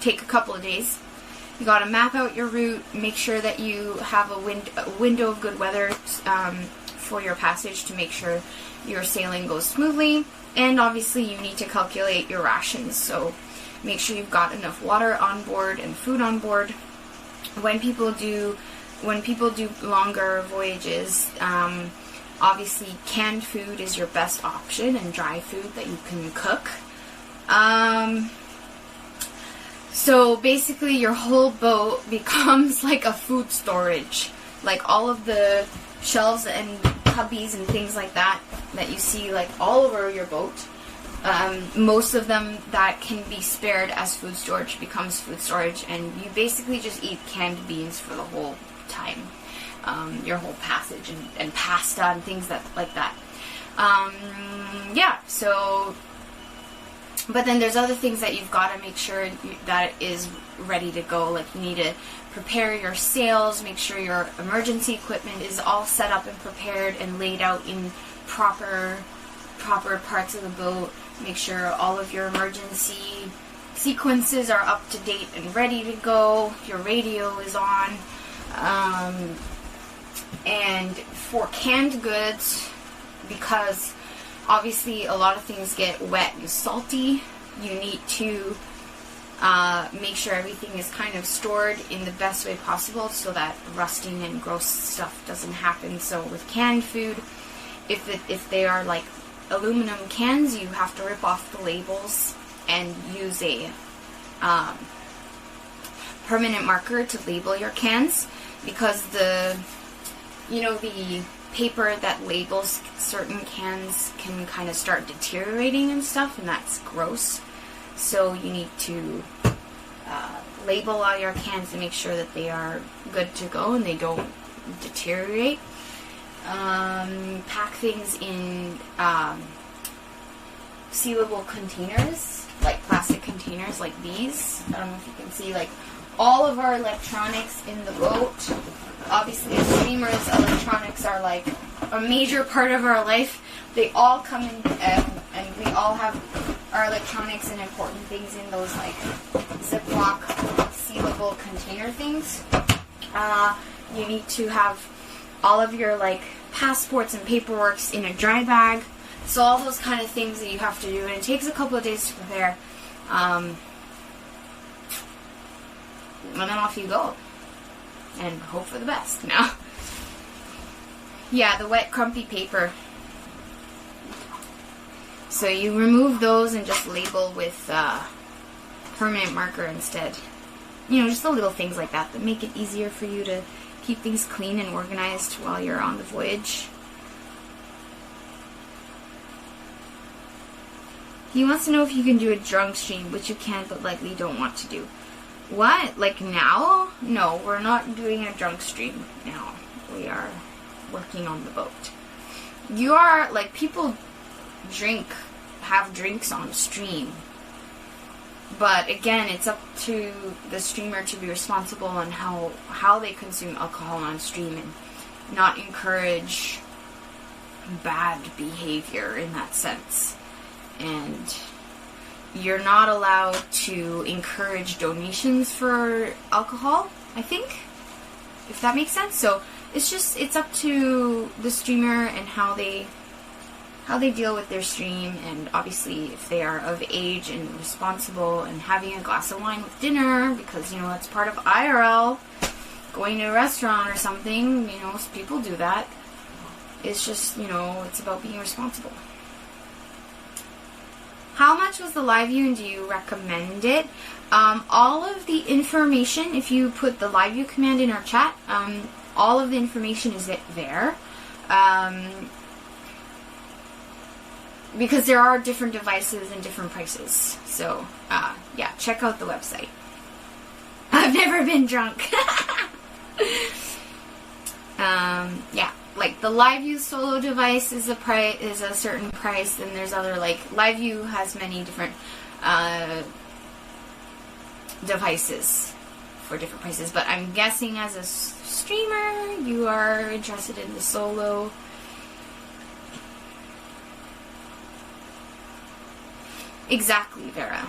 take a couple of days. You got to map out your route, make sure that you have a window of good weather for your passage to make sure your sailing goes smoothly, and obviously you need to calculate your rations, so make sure you've got enough water on board and food on board. When people do longer voyages, obviously canned food is your best option, and dry food that you can cook. So basically your whole boat becomes like a food storage. Like all of the shelves and cubbies and things like that you see like all over your boat, most of them that can be spared as food storage becomes food storage, and you basically just eat canned beans for the whole time, your whole passage, and pasta and things like that. Yeah, so But then there's other things that you've got to make sure that it is ready to go. Like you need to prepare your sails, make sure your emergency equipment is all set up and prepared and laid out in proper parts of the boat. Make sure all of your emergency sequences are up to date and ready to go. Your radio is on. And for canned goods, because obviously a lot of things get wet and salty, you need to make sure everything is kind of stored in the best way possible so that rusting and gross stuff doesn't happen. So with canned food, if they are like aluminum cans, you have to rip off the labels and use a permanent marker to label your cans, because the paper that labels certain cans can kind of start deteriorating and stuff, and that's gross. So you need to label all your cans to make sure that they are good to go and they don't deteriorate. Pack things in sealable containers, like plastic containers like these. I don't know if you can see, like all of our electronics in the boat. Obviously, as streamers, electronics are like a major part of our life. They all come in, and we all have our electronics and important things in those like Ziploc sealable container things. You need to have all of your like passports and paperworks in a dry bag. So all those kind of things that you have to do, and it takes a couple of days to prepare. And then off you go. And hope for the best now. Yeah, the wet crumpy paper. So you remove those and just label with permanent marker instead. Just the little things like that make it easier for you to keep things clean and organized while you're on the voyage. He wants to know if you can do a drunk stream, which you can, but likely don't want to do. What? Like now? No, we're not doing a drunk stream now. We are working on the boat. You are, like, people have drinks on stream. But again, it's up to the streamer to be responsible on how they consume alcohol on stream and not encourage bad behavior in that sense. And you're not allowed to encourage donations for alcohol, I think, if that makes sense. So it's up to the streamer and how they deal with their stream, and obviously if they are of age and responsible and having a glass of wine with dinner, because that's part of IRL, going to a restaurant or something, people do that. It's just, it's about being responsible. How much was the live view, and do you recommend it? All of the information, if you put the live view command in our chat, all of the information is there. Because there are different devices and different prices. So, yeah, check out the website. I've never been drunk. Yeah. Like the LiveView solo device is a certain price, and there's other, like, LiveView has many different devices for different prices, but I'm guessing as a streamer you are interested in the solo. Exactly, Vera.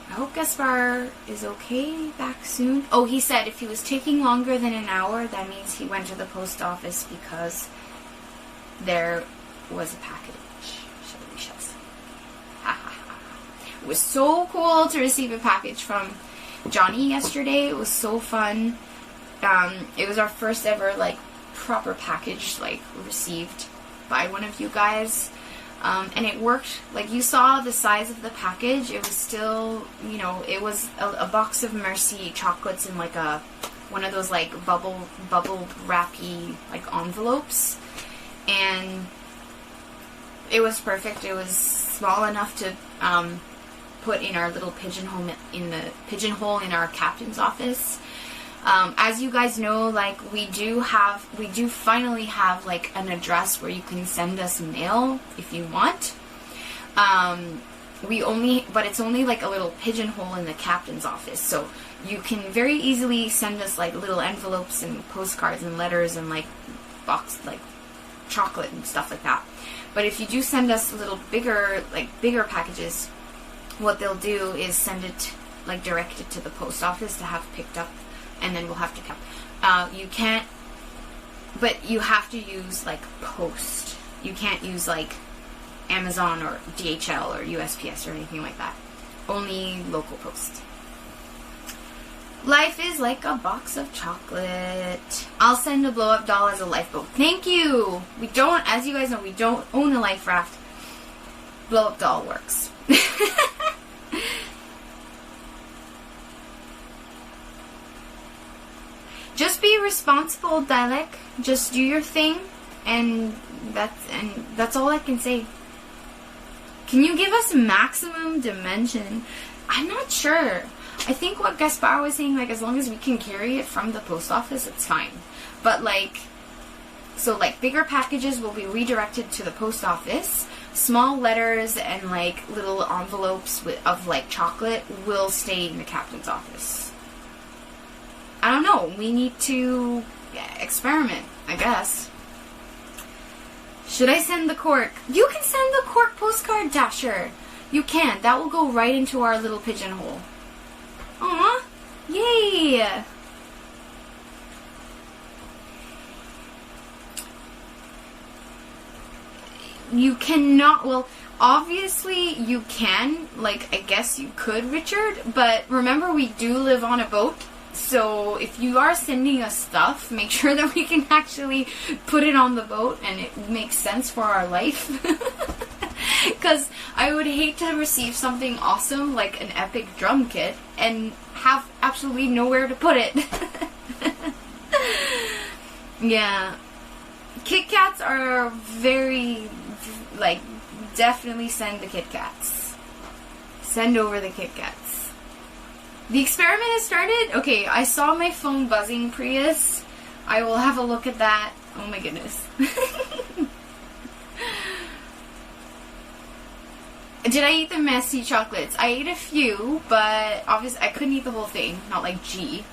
I hope Gaspar is okay, back soon. Oh, he said if he was taking longer than an hour, that means he went to the post office because there was a package. It was so cool to receive a package from Johnny yesterday. It was so fun. It was our first ever, like, proper package, like, received by one of you guys. And it worked. Like, you saw the size of the package. It was still, it was a box of Mercy chocolates in, like, one of those, like, bubble wrappy, like, envelopes. And it was perfect. It was small enough to put in our little pigeonhole in our captain's office. As you guys know, like, we do finally have, like, an address where you can send us mail if you want. But it's only like a little pigeonhole in the captain's office, so you can very easily send us like little envelopes and postcards and letters and like chocolate and stuff like that. But if you do send us little bigger packages, what they'll do is send it like direct it to the post office to have picked up, and then we'll have to you can't, but you have to use like post. You can't use like Amazon or DHL or USPS or anything like that. Only local post. Life is like a box of chocolate. I'll send a blow-up doll as a lifeboat. Thank you! We don't, as you guys know, we don't own a life raft. Blow-up doll works. Just be responsible, Dalek. Just do your thing, and that's all I can say. Can you give us maximum dimension? I'm not sure. I think what Gaspar was saying, like, as long as we can carry it from the post office, it's fine. But, like, so, like, bigger packages will be redirected to the post office. Small letters and, like, little envelopes of, like, chocolate will stay in the captain's office. I don't know. We need to experiment, I guess. Should I send the cork? You can send the cork postcard, Dasher. You can. That will go right into our little pigeonhole. Aw, yay! You cannot, well, obviously you can, like, I guess you could, Richard, but remember we do live on a boat, so if you are sending us stuff, make sure that we can actually put it on the boat and it makes sense for our life. Because I would hate to receive something awesome like an epic drum kit and have absolutely nowhere to put it. Yeah. Kit Kats are very, like, definitely send the Kit Kats. Send over the Kit Kats. The experiment has started? Okay, I saw my phone buzzing, Prius. I will have a look at that. Oh my goodness. Did I eat the messy chocolates? I ate a few, but obviously I couldn't eat the whole thing. Not like G.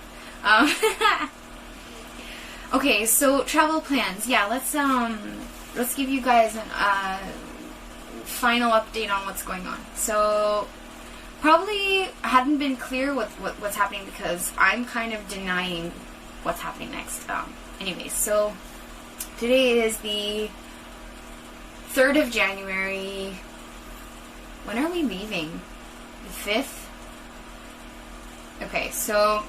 Okay, so travel plans. Yeah, let's give you guys a final update on what's going on. So probably hadn't been clear what's happening because I'm kind of denying what's happening next. Anyways, so today is the 3rd of January. When are we leaving? The 5th? Okay, so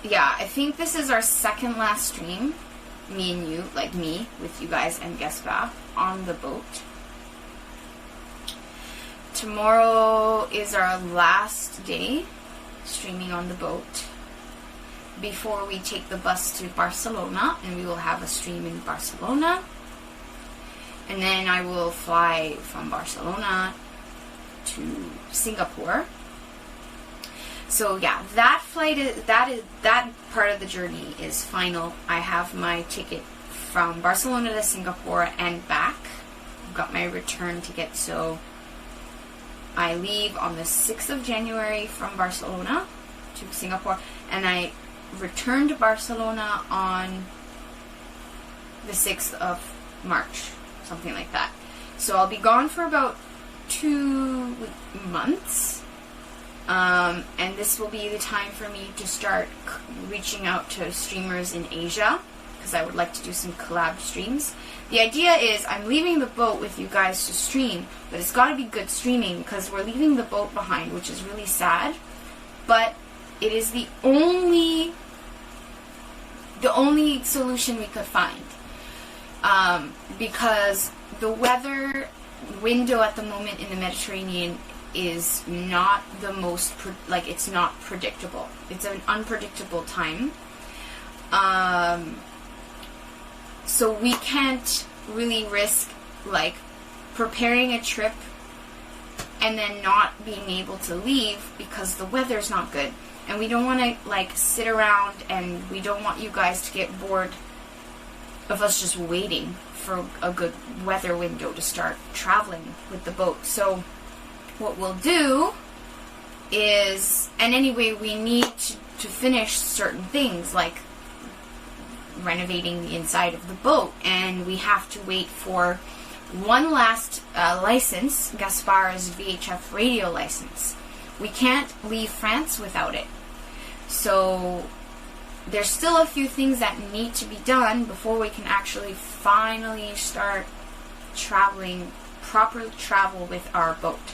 yeah, I think this is our second last stream. Me and you, like me, with you guys and Gaspar on the boat. Tomorrow is our last day streaming on the boat before we take the bus to Barcelona, and we will have a stream in Barcelona. And then I will fly from Barcelona to Singapore. So yeah, that flight is that part of the journey is final. I have my ticket from Barcelona to Singapore and back. I've got my return ticket, so I leave on the 6th of January from Barcelona to Singapore, and I return to Barcelona on the 6th of March. Something like that. So I'll be gone for about 2 months. And this will be the time for me to start reaching out to streamers in Asia, because I would like to do some collab streams. The idea is I'm leaving the boat with you guys to stream, but it's got to be good streaming because we're leaving the boat behind, which is really sad. But it is the only solution we could find. Because the weather window at the moment in the Mediterranean is not the most, it's not predictable. It's an unpredictable time. So we can't really risk, like, preparing a trip and then not being able to leave because the weather's not good. And we don't want to, like, sit around, and we don't want you guys to get bored of us just waiting for a good weather window to start traveling with the boat. So what we'll do is, and anyway, we need to finish certain things like renovating the inside of the boat, and we have to wait for one last license, Gaspard's VHF radio license. We can't leave France without it. So there's still a few things that need to be done before we can actually finally start traveling, proper travel with our boat.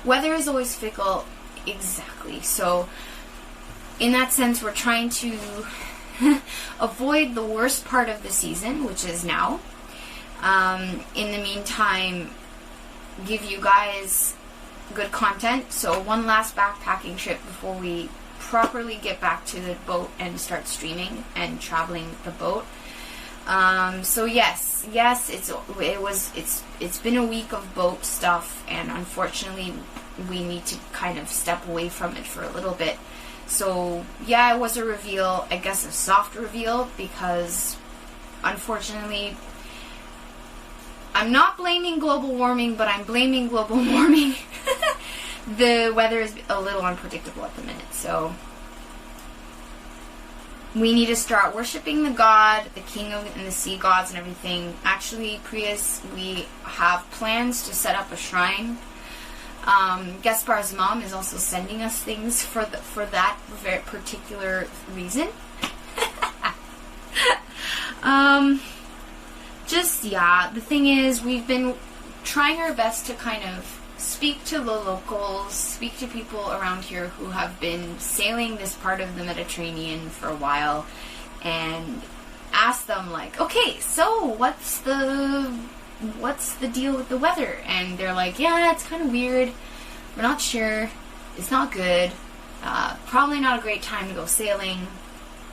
Weather is always fickle, exactly. So in that sense, we're trying to avoid the worst part of the season, which is now. In the meantime, give you guys good content. So one last backpacking trip before we properly get back to the boat and start streaming and traveling the boat. So yes, it's been a week of boat stuff, and unfortunately we need to kind of step away from it for a little bit. So yeah, it was a reveal, I guess a soft reveal, because unfortunately I'm not blaming global warming, but I'm blaming global warming. The weather is a little unpredictable at the minute, so we need to start worshiping the God, the King of and the sea gods and everything. Actually, Prius, we have plans to set up a shrine. Gaspard's mom is also sending us things for that very particular reason. The thing is, we've been trying our best to kind of speak to the locals, speak to people around here who have been sailing this part of the Mediterranean for a while, and ask them like, okay, so what's the deal with the weather? And they're like, yeah, it's kind of weird, we're not sure, it's not good, probably not a great time to go sailing,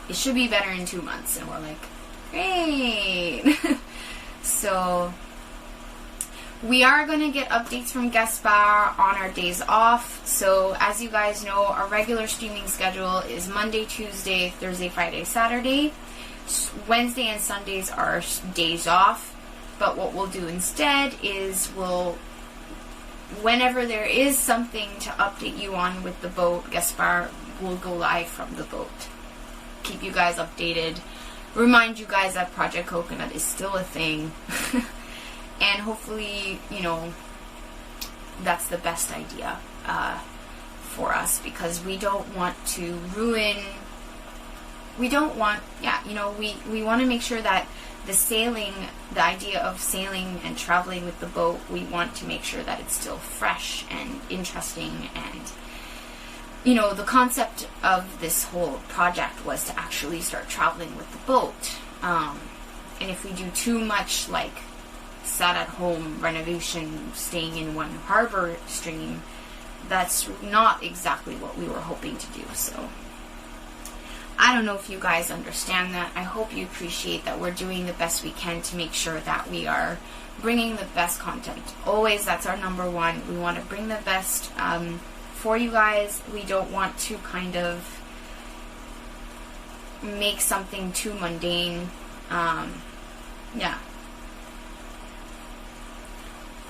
it should be better in 2 months. And we're like, great. So we are going to get updates from Gaspard on our days off. So as you guys know, our regular streaming schedule is Monday, Tuesday, Thursday, Friday, Saturday. Wednesday and Sundays are days off. But what we'll do instead is whenever there is something to update you on with the boat, Gaspard will go live from the boat. Keep you guys updated. Remind you guys that Project Coconut is still a thing. And hopefully, that's the best idea for us, because we don't want to ruin, we want to make sure that the idea of sailing and traveling with the boat, we want to make sure that it's still fresh and interesting. And the concept of this whole project was to actually start traveling with the boat. And if we do too much like sat at home renovation, staying in one harbor stream, that's not exactly what we were hoping to do. So I don't know if you guys understand that. I hope you appreciate that we're doing the best we can to make sure that we are bringing the best content. Always, that's our number one. We want to bring the best for you guys. We don't want to kind of make something too mundane.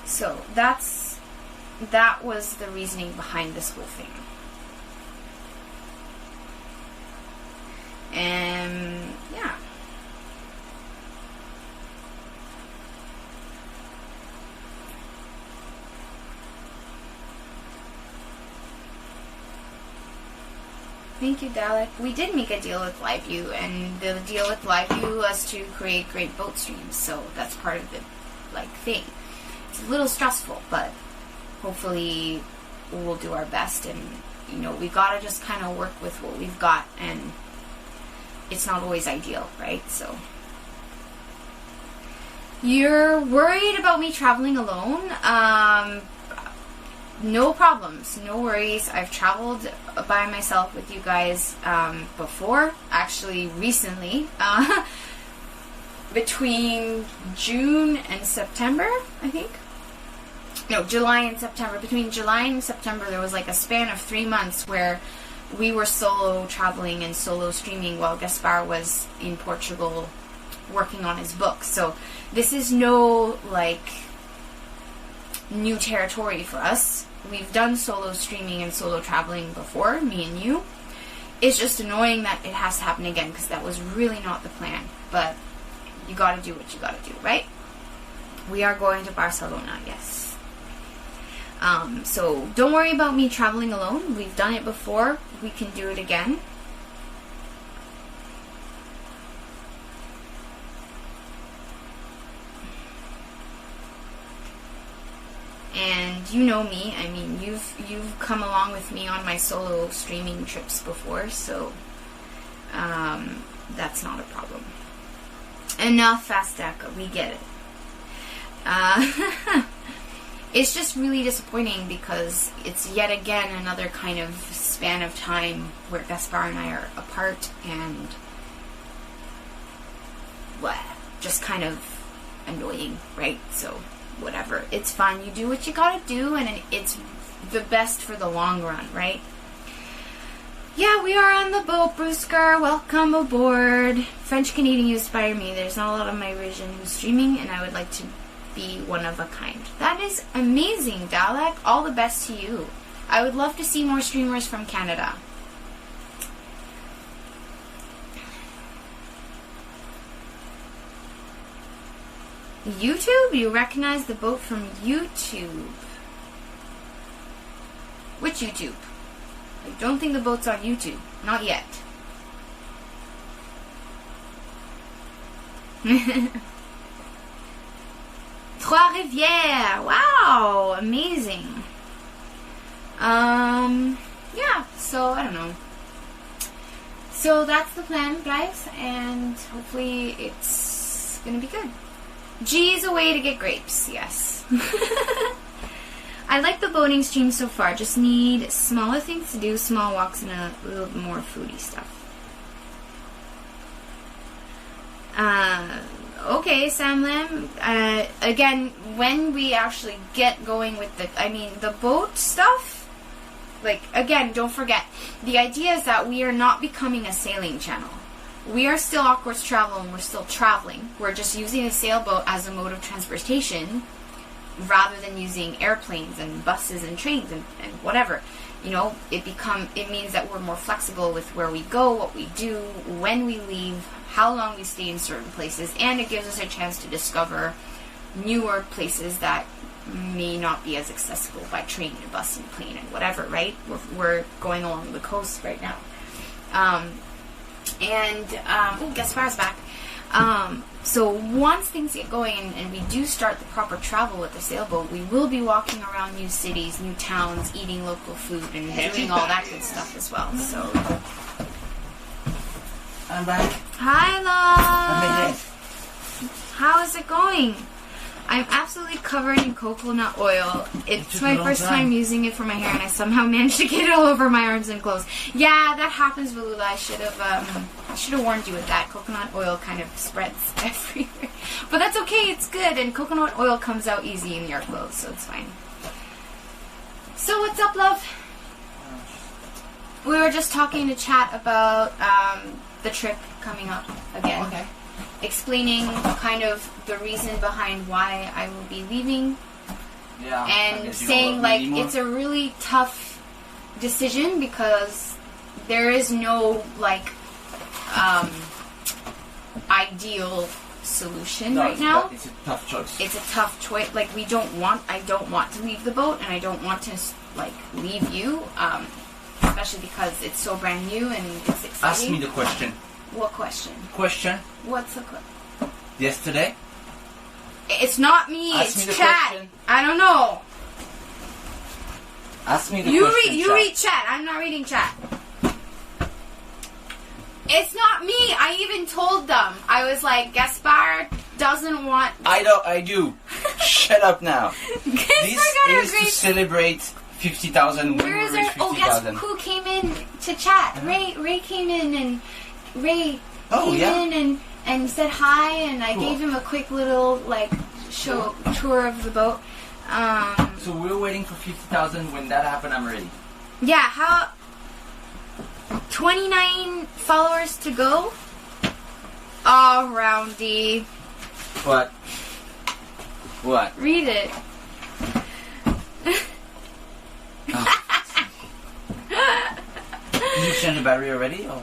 So that was the reasoning behind this whole thing. And yeah. Thank you, Dalek. We did make a deal with LiveView, and the deal with LiveView was to create great boat streams, so that's part of the thing. It's a little stressful, but hopefully we'll do our best, and we gotta just kind of work with what we've got, and it's not always ideal, right? So you're worried about me traveling alone? No problems, no worries. I've traveled by myself with you guys before, actually recently, between June and September, I think. No, July and September. Between July and September, there was like a span of 3 months where we were solo traveling and solo streaming while Gaspard was in Portugal working on his book. So this is no, like, new territory for us. We've done solo streaming and solo traveling before, me and you. It's just annoying that it has to happen again, because that was really not the plan. But you gotta do what you gotta do, right? We are going to Barcelona, yes. So don't worry about me traveling alone. We've done it before. We can do it again. And you know me. I mean, you've come along with me on my solo streaming trips before, so that's not a problem. Enough, Fastaka. We get it. It's just really disappointing because it's yet again another kind of span of time where Gaspar and I are apart, and just kind of annoying, right? So whatever, it's fine. You do what you gotta do, and it's the best for the long run, right? Yeah, we are on the boat, Brewsker. Welcome aboard. French Canadian, you inspire me. There's not a lot of my region who's streaming, and I would like to be one of a kind. That is amazing, Dalek. All the best to you. I would love to see more streamers from Canada. YouTube? You recognize the boat from YouTube. Which YouTube? I don't think the boat's on YouTube. Not yet. Trois-Rivières. Wow, amazing. Yeah, so I don't know. So that's the plan, guys, and hopefully it's gonna be good. G is a way to get grapes, yes. I like the boating stream so far. Just need smaller things to do, small walks, and a little more foodie stuff. Okay, Sam Lam. Again, when we actually get going with the boat stuff, like, again, don't forget, the idea is that we are not becoming a sailing channel. We are still Awkward Travel, and we're still traveling. We're just using a sailboat as a mode of transportation rather than using airplanes and buses and trains and whatever. You know, it means that we're more flexible with where we go, what we do, when we leave, how long we stay in certain places, and it gives us a chance to discover newer places that may not be as accessible by train and bus and plane and whatever, right? We're going along the coast right now. Gaspar's back. So once things get going and we do start the proper travel with the sailboat, we will be walking around new cities, new towns, eating local food, and doing all that good stuff as well. So I'm back. Hi, love. How is it going? I'm absolutely covered in coconut oil. It's my first time using it for my hair, and I somehow managed to get it all over my arms and clothes. Yeah, that happens, Valula. I should have warned you with that. Coconut oil kind of spreads everywhere, but that's okay. It's good, and coconut oil comes out easy in your clothes, so it's fine. So what's up, love? We were just talking to chat about the trip coming up again. Okay. Explaining kind of the reason behind why I will be leaving. Yeah. And saying, like, it's a really tough decision because there is no, like, ideal solution right now. It's a tough choice. It's a tough choice. Like, I don't want to leave the boat, and I don't want to, like, leave you, especially because it's so brand new and it's exciting. Ask me the question. What question? Question? What's the question? Yesterday? It's not me, Ask it's me the chat. question. I don't know. Ask me the question. You read chat. I'm not reading chat. It's not me. I even told them. I was like, Gaspar doesn't want... I do. Shut up now. This is to great... celebrate 50,000. Where is it? Oh, guess who came in to chat? Ray came in, and Ray came in and said hi, and I gave him a quick little, like, tour of the boat. So we're waiting for 50,000. When that happens, I'm ready. Yeah, how... 29 followers to go? Oh, Roundy. What? What? Read it. Did you change the battery already? Or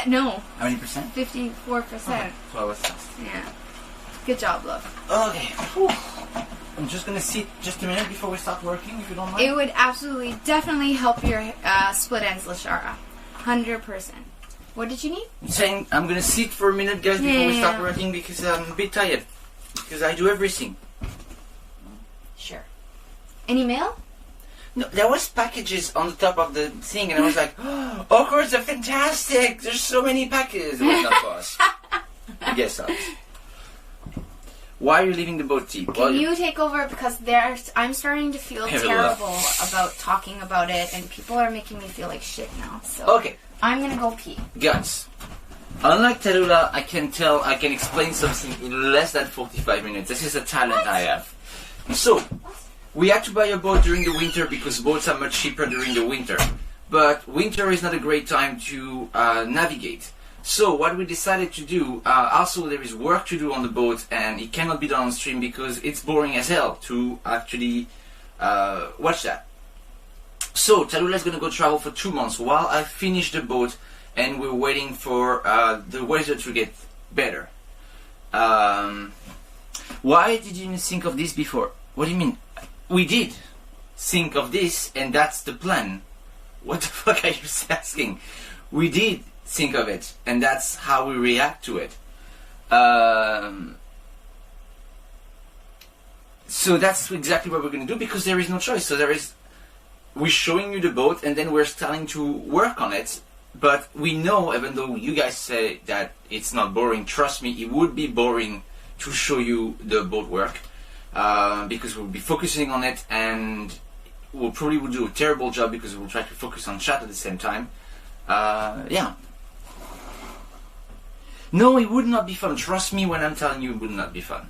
No. how many percent? 54%. So I was fast. Yeah. Good job, love. Okay. Whew. I'm just gonna sit just a minute before we start working, if you don't mind. It would absolutely, definitely help your split ends, Lashara. 100%. What did you need? Saying I'm gonna sit for a minute, guys, before we start Yeah. working because I'm a bit tired. Because I do everything. Sure. Any mail? No, there was packages on the top of the thing, and I was like, "Oh, of course, they're fantastic! There's so many packages." It was not for us. I guess so. Why are you leaving the boat, T? Can you take over because I'm starting to feel Have a terrible about talking about it, and people are making me feel like shit now. So Okay, I'm gonna go pee. guys. Unlike Tallulah, I can explain something in less than 45 minutes. This is a talent I have. So, we had to buy a boat during the winter because boats are much cheaper during the winter. But winter is not a great time to navigate. So what we decided to do, also there is work to do on the boat and it cannot be done on stream because it's boring as hell to actually watch that. So Tallulah is going to go travel for 2 months while I finish the boat and we're waiting for the weather to get better. Why did you think of this before? What do you mean? We did think of this and that's the plan. What the fuck are you asking? We did think of it and that's how we react to it. So that's exactly what we're going to do because there is no choice. So we're showing you the boat and then we're starting to work on it. But we know, even though you guys say that it's not boring, trust me, it would be boring to show you the boat work. Because we'll be focusing on it and we'll probably do a terrible job because we'll try to focus on chat at the same time. Yeah. No, it would not be fun. Trust me when I'm telling you it would not be fun.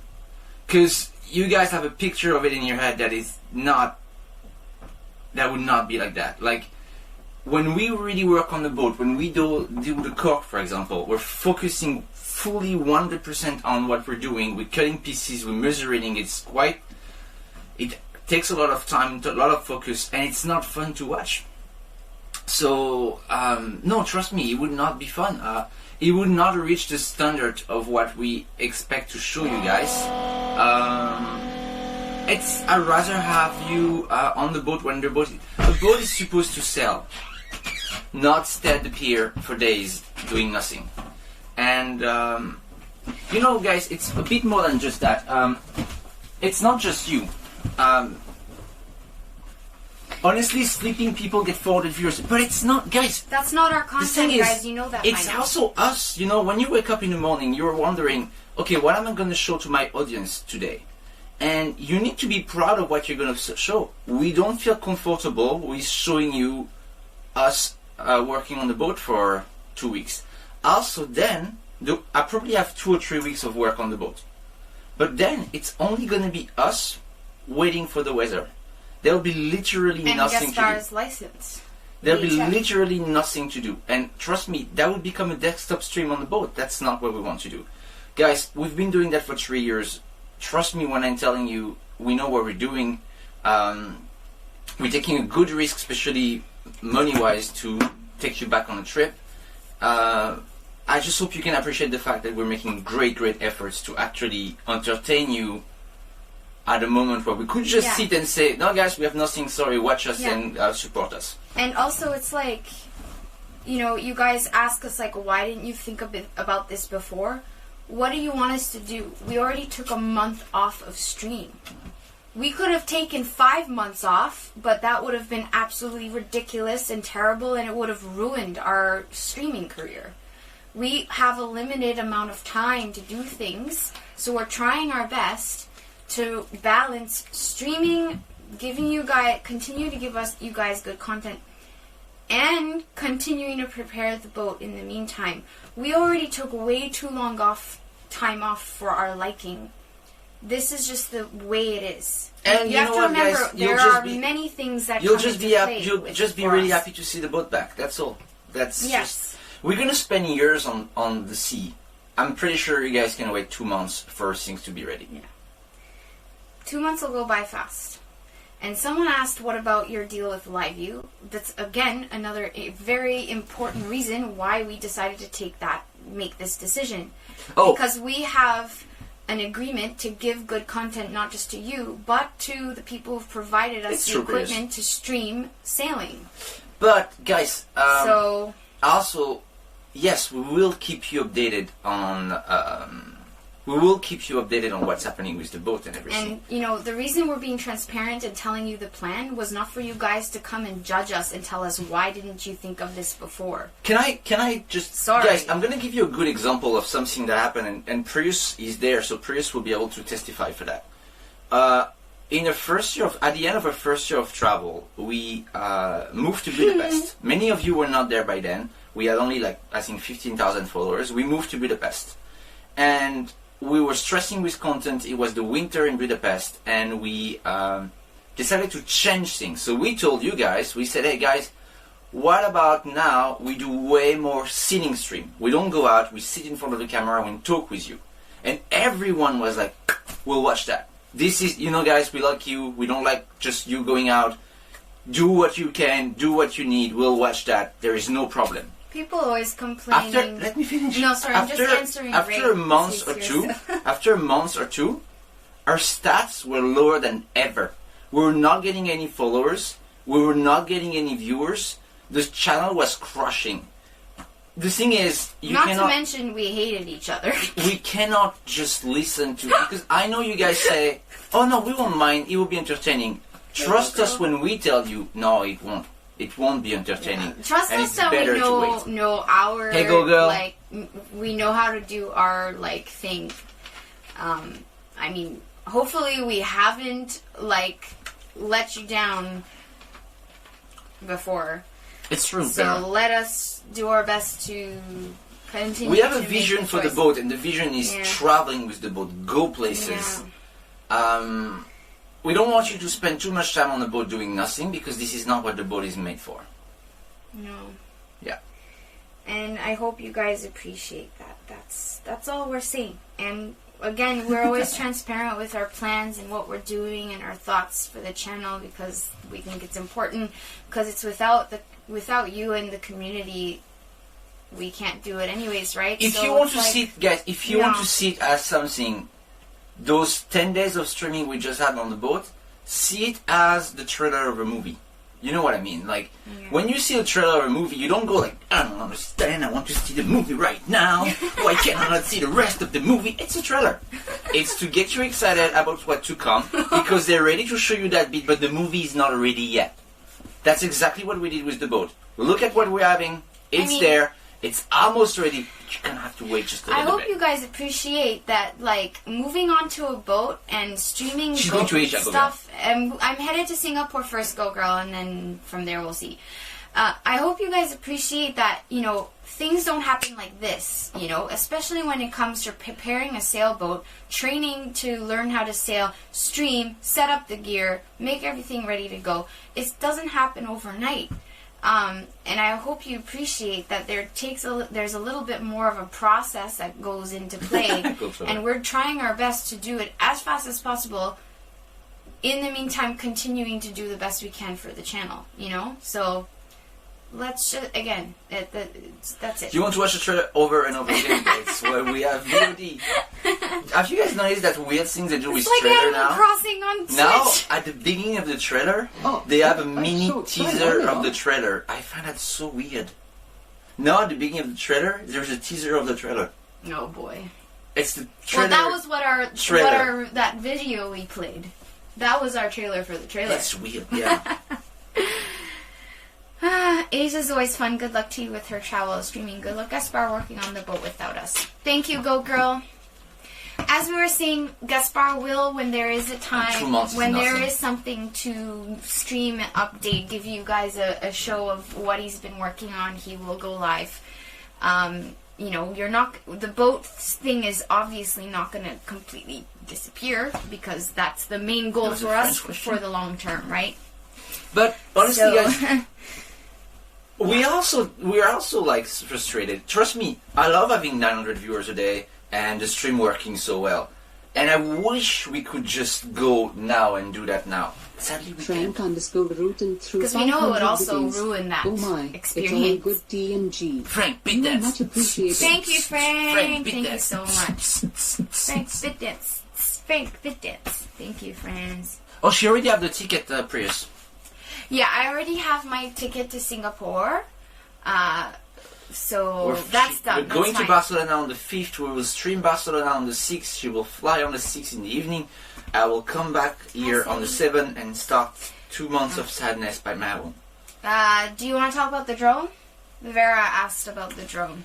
Because you guys have a picture of it in your head that would not be like that. Like, when we really work on the boat, when we do the cork, for example, we're focusing fully 100% on what we're doing. We're cutting pieces, we're measuring. It takes a lot of time, a lot of focus, and it's not fun to watch. So, no, trust me, it would not be fun. It would not reach the standard of what we expect to show you guys. I'd rather have you on the boat when the boat is supposed to sail, not stay at the pier for days doing nothing. And you know, guys, it's a bit more than just that. It's not just you. Honestly, sleeping people get 400 viewers, but it's not, guys. That's not our The thing content, is, guys. You know that. it's by now. also us. You know, when you wake up in the morning, you're wondering, okay, what am I going to show to my audience today? And you need to be proud of what you're going to show. We don't feel comfortable with showing you us working on the boat for 2 weeks. Also, then I probably have 2 or 3 weeks of work on the boat. But then it's only going to be us waiting for the weather. There'll be literally and nothing guest to do. stars license. There'll be check. literally nothing to do. And trust me, that would become a desktop stream on the boat. That's not what we want to do. Guys, we've been doing that for 3 years. Trust me when I'm telling you, we know what we're doing. We're taking a good risk, especially money-wise, to take you back on a trip. I just hope you can appreciate the fact that we're making great efforts to actually entertain you at a moment where we could just sit and say, no guys, we have nothing, sorry, watch us and support us. And also, it's like, you know, you guys ask us, like, why didn't you think about this before? What do you want us to do? We already took a month off of stream. We could have taken 5 months off, but that would have been absolutely ridiculous and terrible, and it would have ruined our streaming career. We have a limited amount of time to do things, so we're trying our best to balance streaming, giving you guys, continue to give you guys good content, and continuing to prepare the boat in the meantime. We already took way too long time off for our liking. This is just the way it is. And you have know to what, remember, guys? there are many things that you'll come just into be play. You'll just be really happy to see the boat back. That's all. That's Yes. just. We're gonna spend years on the sea. I'm pretty sure you guys can wait 2 months for things to be ready. 2 months will go by fast. And someone asked, what about your deal with LiveView? That's, again, another very important reason why we decided to make this decision. Oh. Because we have an agreement to give good content not just to you, but to the people who've provided us the equipment to stream sailing. But, guys, so also, yes, we will keep you updated on... we will keep you updated on what's happening with the boat and everything. And, you know, the reason we're being transparent and telling you the plan was not for you guys to come and judge us and tell us, why didn't you think of this before? Can I just... Sorry. Guys, I'm going to give you a good example of something that happened, and Prius is there, so Prius will be able to testify for that. In the first year at the end of our first year of travel, we moved to Budapest. Many of you were not there by then. We had only, like, I think 15,000 followers. We moved to Budapest. And... we were stressing with content. It was the winter in Budapest, and we decided to change things. So we told you guys, we said, hey guys, what about now we do way more sitting stream? We don't go out, we sit in front of the camera and talk with you. And everyone was like, we'll watch that. This is, you know guys, we like you. We don't like just you going out. Do what you can, do what you need. We'll watch that. There is no problem. People always complaining. Let me finish. No, sorry, I'm just answering. After a month or two, our stats were lower than ever. We were not getting any followers. We were not getting any viewers. The channel was crushing. The thing is, not to mention we hated each other. We cannot just listen to, because I know you guys say, "Oh no, we won't mind. It will be entertaining." Trust us when we tell you, no, it won't. It won't be entertaining. Yeah. Trust us so we know our, hey, go girl. Like, we know how to do our, like, thing. I mean, hopefully we haven't, like, let you down before. It's true. So let us do our best to continue. We have a vision for the boat, and the vision is traveling with the boat, go places. Yeah. We don't want you to spend too much time on the boat doing nothing, because this is not what the boat is made for. No. Yeah. And I hope you guys appreciate that. That's all we're saying. And again, we're always transparent with our plans and what we're doing and our thoughts for the channel, because we think it's important. Because it's without you and the community, we can't do it anyways, right? If so you want to see it, guys, if you want to see it as something, those 10 days of streaming we just had on the boat, see it as the trailer of a movie. You know what I mean? Like, when you see a trailer of a movie, you don't go like, I don't understand, I want to see the movie right now. Why can't I not see the rest of the movie? It's a trailer. It's to get you excited about what to come, because they're ready to show you that bit, but the movie is not ready yet. That's exactly what we did with the boat. Look at what we're having. It's there. It's almost ready. You're going to have to wait just a little bit. I hope you guys appreciate that, like, moving onto a boat and streaming stuff. I'm headed to Singapore first, go girl, and then from there we'll see. I hope you guys appreciate that, you know, things don't happen like this, you know, especially when it comes to preparing a sailboat, training to learn how to sail, stream, set up the gear, make everything ready to go. It doesn't happen overnight. And I hope you appreciate that there's a little bit more of a process that goes into play, and we're trying our best to do it as fast as possible. In the meantime, continuing to do the best we can for the channel, you know. So let's just again, that's it. Do you want to watch the trailer over and over again? It's where we have VOD. Have you guys noticed that weird things they do with trailer now? Crossing on Twitch. Now, at the beginning of the trailer, they have a mini teaser of the trailer. I find that so weird. Now, at the beginning of the trailer, there's a teaser of the trailer. Oh boy. It's the trailer. Well, that was that video we played. That was our trailer for the trailer. That's weird, yeah. Asia's always fun. Good luck to you with her travel streaming. Good luck, Gaspar, working on the boat without us. Thank you, Go Girl. As we were saying, Gaspar will, when there is a time, when there is something to stream and update, give you guys a show of what he's been working on, he will go live. You know, the boat thing is obviously not going to completely disappear, because that's the main goal for us for the long term, right? But honestly, guys, we're also like frustrated. Trust me, I love having 900 viewers a day and the stream working so well. And I wish we could just go now and do that now. Sadly, we can't. Frank_rootin through Because we know it would 500 also biddies. ruin that Oh my, experience. it's all good DMG. Frank, big You are dance. much appreciated. Thank you, Frank. Frank, Thank you dance. so much. Frank, bit dance. Frank, bit dance. Thank you, friends. Oh, she already have the ticket, Prius. Yeah, I already have my ticket to Singapore. So We're that's done. We're going that's to fine. Barcelona on the 5th. We will stream Barcelona on the 6th. She will fly on the 6th in the evening. I will come back here on the 7th and start 2 months of sadness by my own. Do you want to talk about the drone? Vera asked about the drone.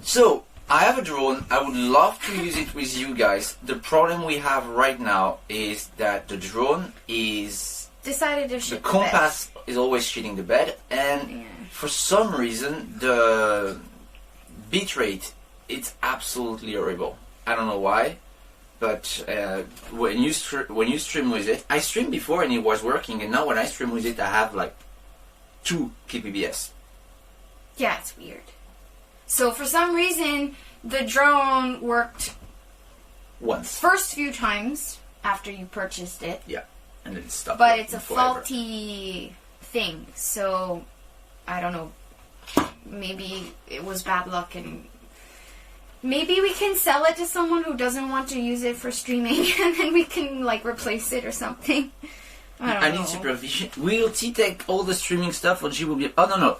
So, I have a drone. I would love to use it with you guys. The problem we have right now is that the drone is... Decided to The ship compass is always shitting the bed, and Yeah. for some reason the bitrate it's absolutely horrible. I don't know why, but when you stream with it, I streamed before and it was working, and now when I stream with it, I have like 2 kbps. Yeah, it's weird. So for some reason, the drone worked Once, first few times after you purchased it, and then it stopped. but it's a working forever. faulty thing. So I don't know. Maybe it was bad luck, and maybe we can sell it to someone who doesn't want to use it for streaming, and then we can like replace it or something. I don't know. need supervision. Will T take all the streaming stuff, or she will be? Oh no.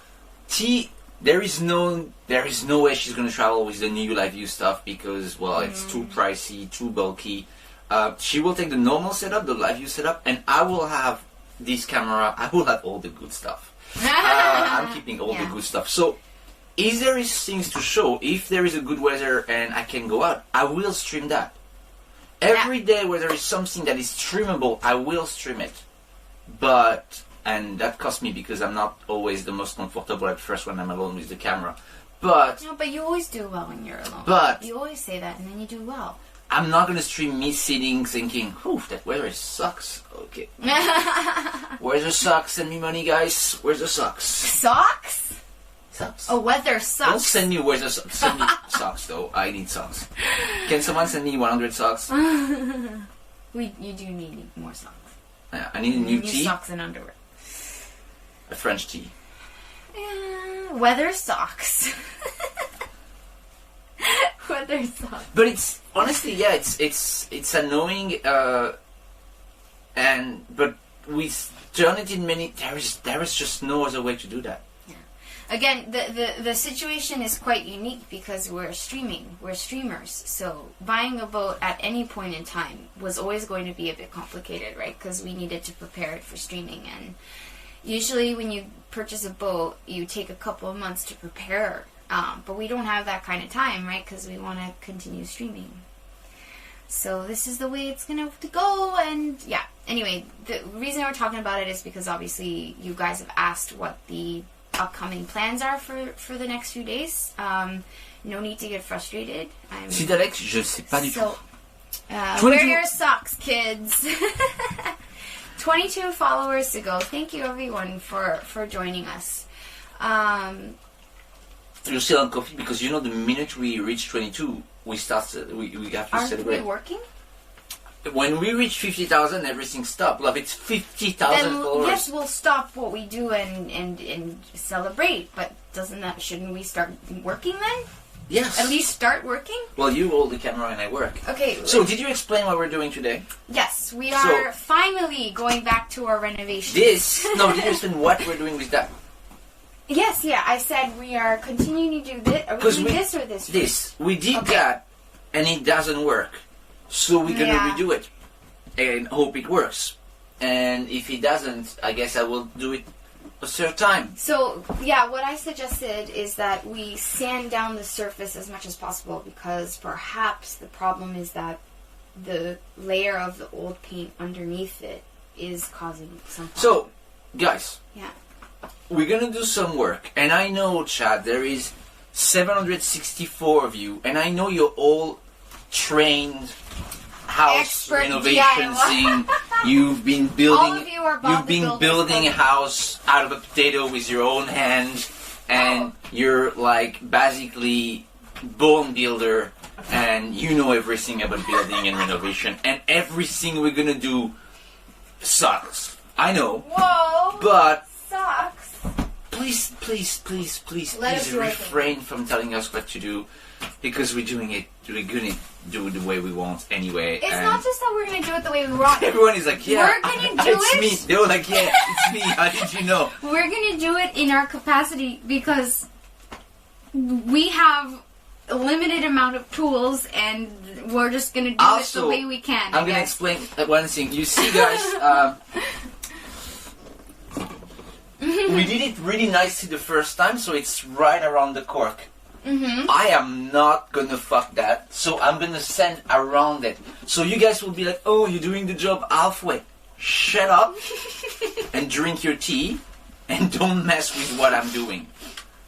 T, there is no way she's gonna travel with the new live view stuff because it's too pricey, too bulky. She will take the normal setup, the live view setup, and I will have this camera. I will have all the good stuff. I'm keeping all the good stuff. So, if there is things to show, if there is a good weather and I can go out, I will stream that. Every day where there is something that is streamable, I will stream it. And that costs me because I'm not always the most comfortable at first when I'm alone with the camera. But No, but you always do well when you're alone. But- you always say that, and then you do well. I'm not gonna stream me sitting thinking, "Ooh, that weather sucks." Okay. Where's the socks? Send me money, guys. Where's the socks? Socks? Socks. Oh, weather Don't sucks. send me where's the socks. Send me socks though. I need socks. Can someone send me 100 socks? You do need more socks. I need a new New tee. socks and underwear. A French tea. Weather socks. Weather socks. But it's honestly, it's annoying. But we've done it in many. There is just no other way to do that. Again, the situation is quite unique because we're streamers. So buying a boat at any point in time was always going to be a bit complicated, right? Because we needed to prepare it for streaming, and usually when you purchase a boat, you take a couple of months to prepare. But we don't have that kind of time, right? Because we want to continue streaming. So this is the way it's going to go, and yeah. Anyway, the reason we're talking about it is because obviously you guys have asked what the upcoming plans are for the next few days. No need to get frustrated. C'est Alex, je sais pas du tout. Wear your socks, kids. 22 followers to go. Thank you everyone for joining us. You're still on coffee because you know the minute we reach 22, we have to Aren't celebrate. we working? When we reach 50,000, everything stops. Love, it's 50,000 Then followers. yes, we'll stop what we do and celebrate. But shouldn't we start working then? Yes. At least start working. Well, you hold the camera and I work. Okay. So, did you explain what we're doing today? Yes, we are finally going back to our renovation. Did you explain what we're doing with that? Yes, yeah. I said we are continuing to do this. Are we doing this or this? This. We did that, and it doesn't work. So we're gonna redo it, and hope it works. And if it doesn't, I guess I will do it a third time. So, yeah, what I suggested is that we sand down the surface as much as possible because perhaps the problem is that the layer of the old paint underneath it is causing some problem. So, guys, yeah, we're gonna do some work. And I know, Chad, there is 764 of you, and I know you're all trained house expert renovation DIY. thing. You've been building. All of you are about You've been to build building this a house out of a potato with your own hand. and you're like basically bone builder, and you know everything about building and renovation, and everything we're gonna do sucks. I know, Whoa. but Sucks. please Let us do our refrain from telling us what to do, because we're doing it. We're gonna do it the way we want anyway. It's and not just that we're gonna do it the way we want. everyone is like, yeah, We're gonna do it's it. me. They were like, yeah, it's me. How did you know? We're gonna do it in our capacity because we have a limited amount of tools, and we're just gonna do it Also, the way we can. I'm I gonna guess. explain one thing. You see, guys, we did it really nicely the first time, so it's right around the cork. Mm-hmm. I am not gonna fuck that, so I'm gonna sand around it. So you guys will be like, oh, you're doing the job halfway. Shut up and drink your tea, and don't mess with what I'm doing.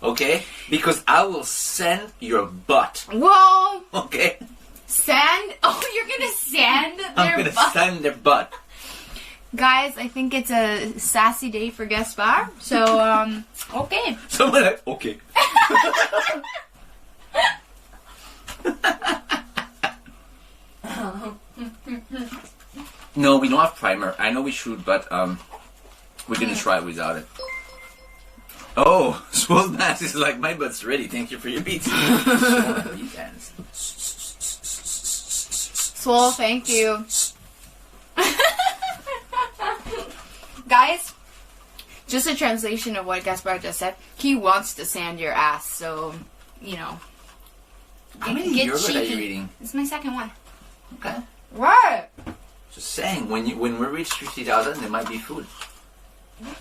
Okay? Because I will sand your butt. Whoa! Okay? Sand? Oh, you're gonna sand I'm their gonna butt? sand their butt. Guys, I think it's a sassy day for Gaspar. So, okay. Someone like, okay. No, we don't have primer. I know we should, but we're gonna try it without it. Oh, Swole Mass is like, my butt's ready. Thank you for your beats. Swole, thank you. Guys, just a translation of what Gaspar just said. He wants to sand your ass, so, you know. How many Get yogurt are you cheeky. eating? This is my second one. Okay. What? Just saying, when we reach 50,000, there might be food.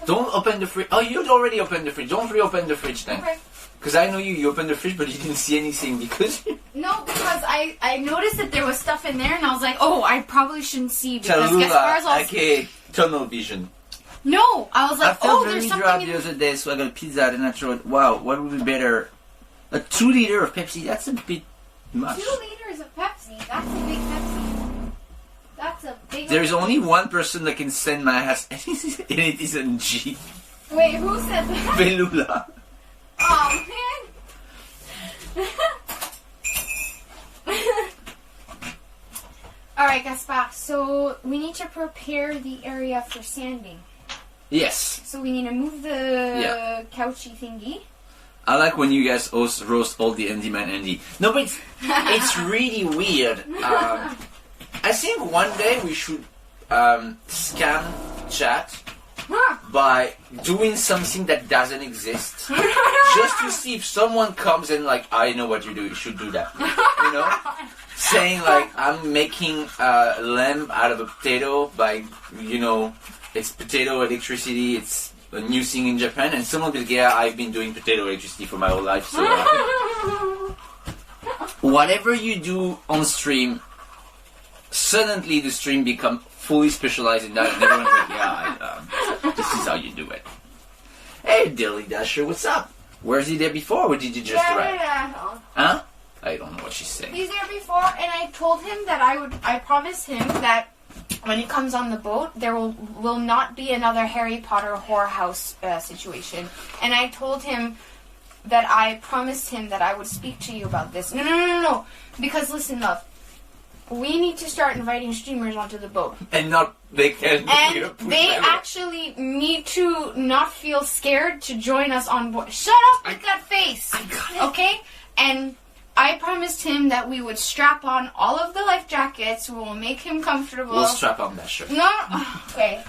Don't open the fridge. Oh, you'd already opened the fridge. Don't reopen the fridge then. Okay. Because I know you opened the fridge, but you didn't see anything because... No, because I noticed that there was stuff in there, and I was like, oh, I probably shouldn't see, because Cholula, Gaspar's all... okay, tunnel vision. No, I was I like, felt oh, there's very something dry in the other day, so I got a pizza and I thought, wow, what would be better? A 2 liter of Pepsi, that's a bit much. 2 liters of Pepsi. That's a big Pepsi. That's a big... There is only one person that can send my ass, and it is a G. Wait, who said that? Belula. Oh, man. Alright, Gaspar, so we need to prepare the area for sanding. Yes. So we need to move the couchy thingy. I like when you guys roast all the Andy man Andy. No, but it's really weird. I think one day we should scan chat by doing something that doesn't exist. Just to see if someone comes and like, I know what you do, you should do that. You know? Saying like, I'm making lamb out of a potato by, you know, it's potato electricity, it's a new thing in Japan, and someone will be like, yeah, I've been doing potato electricity for my whole life, so whatever you do on stream, suddenly the stream become fully specialized in that, and everyone's like, yeah, this is how you do it. Hey, Dilly Dasher, what's up? Where's he there before, or did you just arrive? Huh? I don't know what she's saying. He's there before, and I told him that I promised him that when he comes on the boat, there will not be another Harry Potter whorehouse situation. And I told him that I promised him that I would speak to you about this. No. Because listen, love. We need to start inviting streamers onto the boat. And not, they can... And they actually need to not feel scared to join us on board. Shut up with that face! I got it. Okay? And I promised him that we would strap on all of the life jackets. We will make him comfortable. We'll strap on that shirt. No, okay.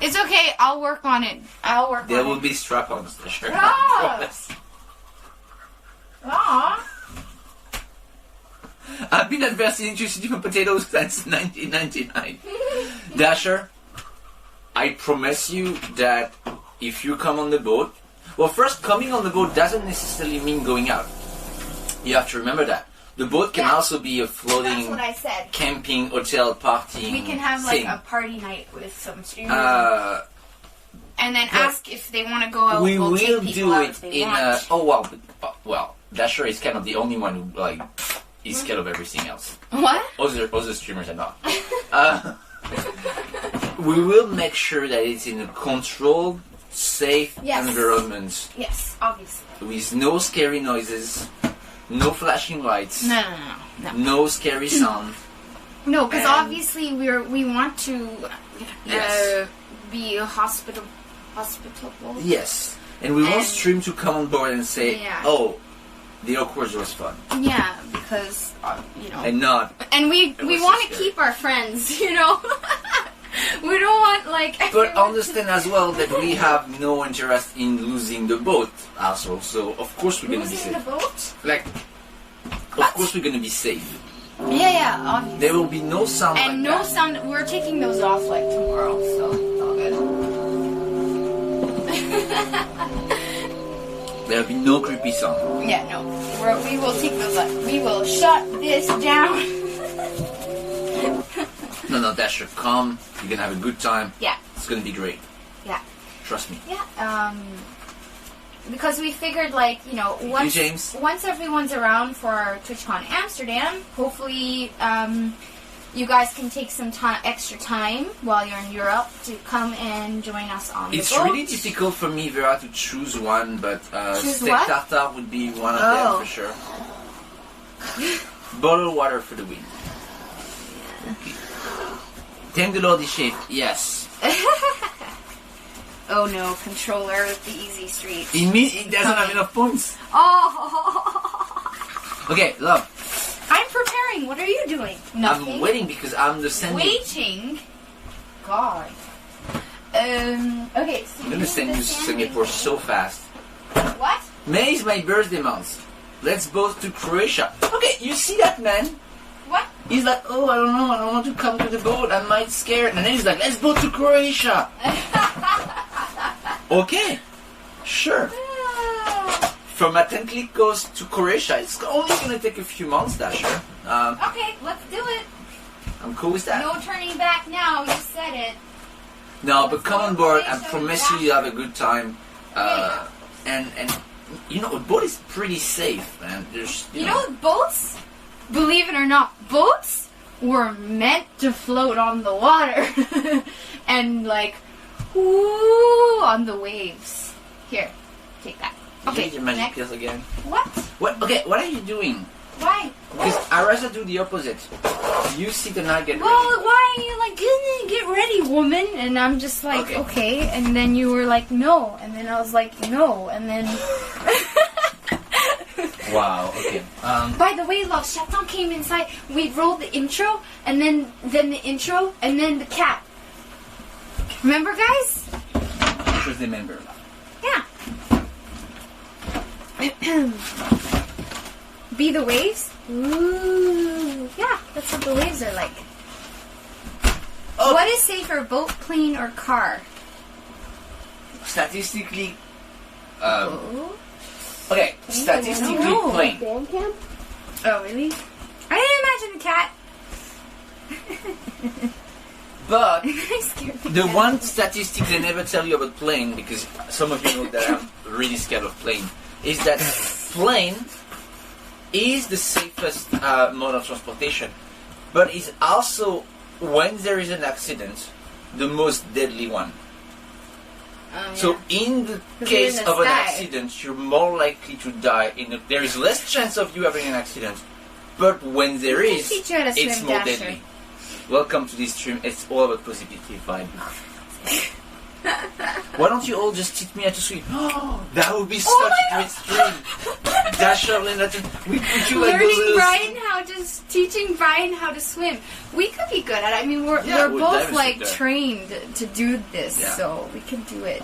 It's okay. I'll work on it. There will be strap-ons to the shirt. Ah. Aw. I've been adversely interested in potatoes since 1999. Dasher, I promise you that if you come on the boat... Well, first, coming on the boat doesn't necessarily mean going out. You have to remember that. The boat can also be a floating... That's what I said. Camping, hotel, partying We can have thing. like a party night with some streamers. And then ask if they want to go out. We we'll will take people do out it if they in want. well, Dasher is kind of the only one who like is scared of everything else. What? Other streamers are not. We will make sure that it's in a controlled safe Yes. environment Yes, obviously. with no scary noises, no flashing lights, No. no scary sound. No, because And- obviously we want to Yes. be hospitable. Yes, and we want And- Stream to come on board and say, Yeah. "Oh, the awkward was fun," Yeah, because you know, and not. and we was so want to scary. keep our friends. You know, we don't want like. But everyone understand as well that we have no interest in losing the boat, also. So of course we're gonna be losing the safe. boat. Like, of course we're gonna be safe. Yeah, obviously. There will be no sound. And like no that. sound. We're taking those off like tomorrow, so it's all good. There'll be no creepy sound. Yeah, no. We will take those off. We will shut this down. No, Dasher, come. You're gonna have a good time. Yeah. It's gonna be great. Yeah. Trust me. Yeah. Because we figured, like, you know, once James. once everyone's around for TwitchCon Amsterdam, hopefully, you guys can take some extra time while you're in Europe to come and join us on It's the boat. really difficult for me, Vera, to choose one, but Choose steak what? tartare would be one of Oh. them for sure. Bottled water for the win. Thank the Lord is shaved. Yes. Oh no, controller with the easy street. It doesn't have enough points. Oh, Okay, love. I'm preparing. What are you doing? Nothing. I'm waiting because I'm the sending. Waiting. God. Okay. So I'm gonna send you Singapore so fast. What? May is my birthday month. Let's both to Croatia. Okay, you see that man? What? He's like, oh, I don't know, I don't want to come to the boat, I might scare. And then he's like, let's go to Croatia. Okay, sure. From Atlantic coast to Croatia, it's only gonna take a few months, Dasher. Okay, let's do it. I'm cool with that. No turning back now. You said it. No, but come on board. I Croatia, promise you, you'll have a good time. Yeah. And you know, a boat is pretty safe, man. There's You know, boats, believe it or not, boats were meant to float on the water and like, whoo, on the waves. Here, take that. Okay, Use your magic next. pills again. What? What? Okay, what are you doing? Why? Because I rather do the opposite. You sit and I get Well, ready. why are you like, get ready, woman? And I'm just like, Okay. okay. And then you were like, no. And then I was like, no. And then... Wow. Okay. By the way, love, Chaton came inside. We rolled the intro, and then the intro, and then the cat. Remember, guys? Just remember. Yeah. Be the waves? Ooh. Yeah, that's what the waves are like. Oh. What is safer, boat, plane, or car? Statistically, Oh. okay. Statistically, No. plane. Oh, really? I didn't imagine the cat. But I scared the cat. one statistic they never tell you about plane, because some of you know that I'm really scared of plane, is that plane is the safest mode of transportation, but is also, when there is an accident, the most deadly one. Oh, So yeah. in the 'Cause case you're in the of an sky. accident, you're more likely to die. There is less chance of you having an accident, but when there We can is, teach you how to it's swim, more Dasher. deadly. Welcome to this stream. It's all about positivity vibe. Why don't you all just teach me how to swim? That would be such Oh a great stream. Dasher, Linda, we put you like those Learning little... Brian teaching Brian how to swim. We could be good at it. I mean, we're Yeah, we're both divers like up there. trained to do this, Yeah. so we can do it.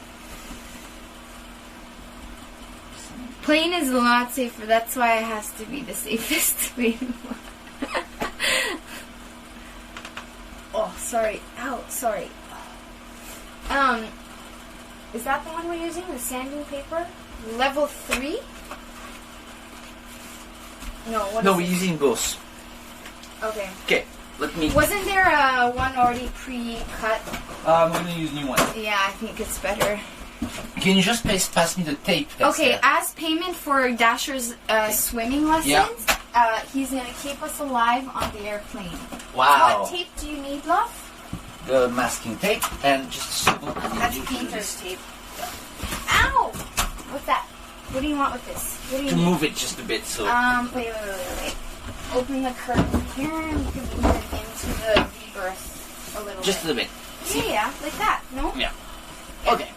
Plane is a lot safer. That's why it has to be the safest way. Oh, sorry. Ow, sorry. Is that the one we're using? The sanding paper? Level 3? No, what No, is we're it? using both. Okay. Okay, let me... Wasn't there one already pre-cut? I'm gonna use new one. Yeah, I think it's better. Can you just pass me the tape? That's Okay, there? as payment for Dasher's swimming lessons, Yeah. he's gonna keep us alive on the airplane. Wow. What tape do you need, love? The masking tape and just a simple... That's painter's tape. What do you want with this? What do you To need? move it just a bit, so... Wait. Open the curtain here and you can move it into the V-berth a little just a bit. little bit. Yeah, like that. No? Yeah. Okay.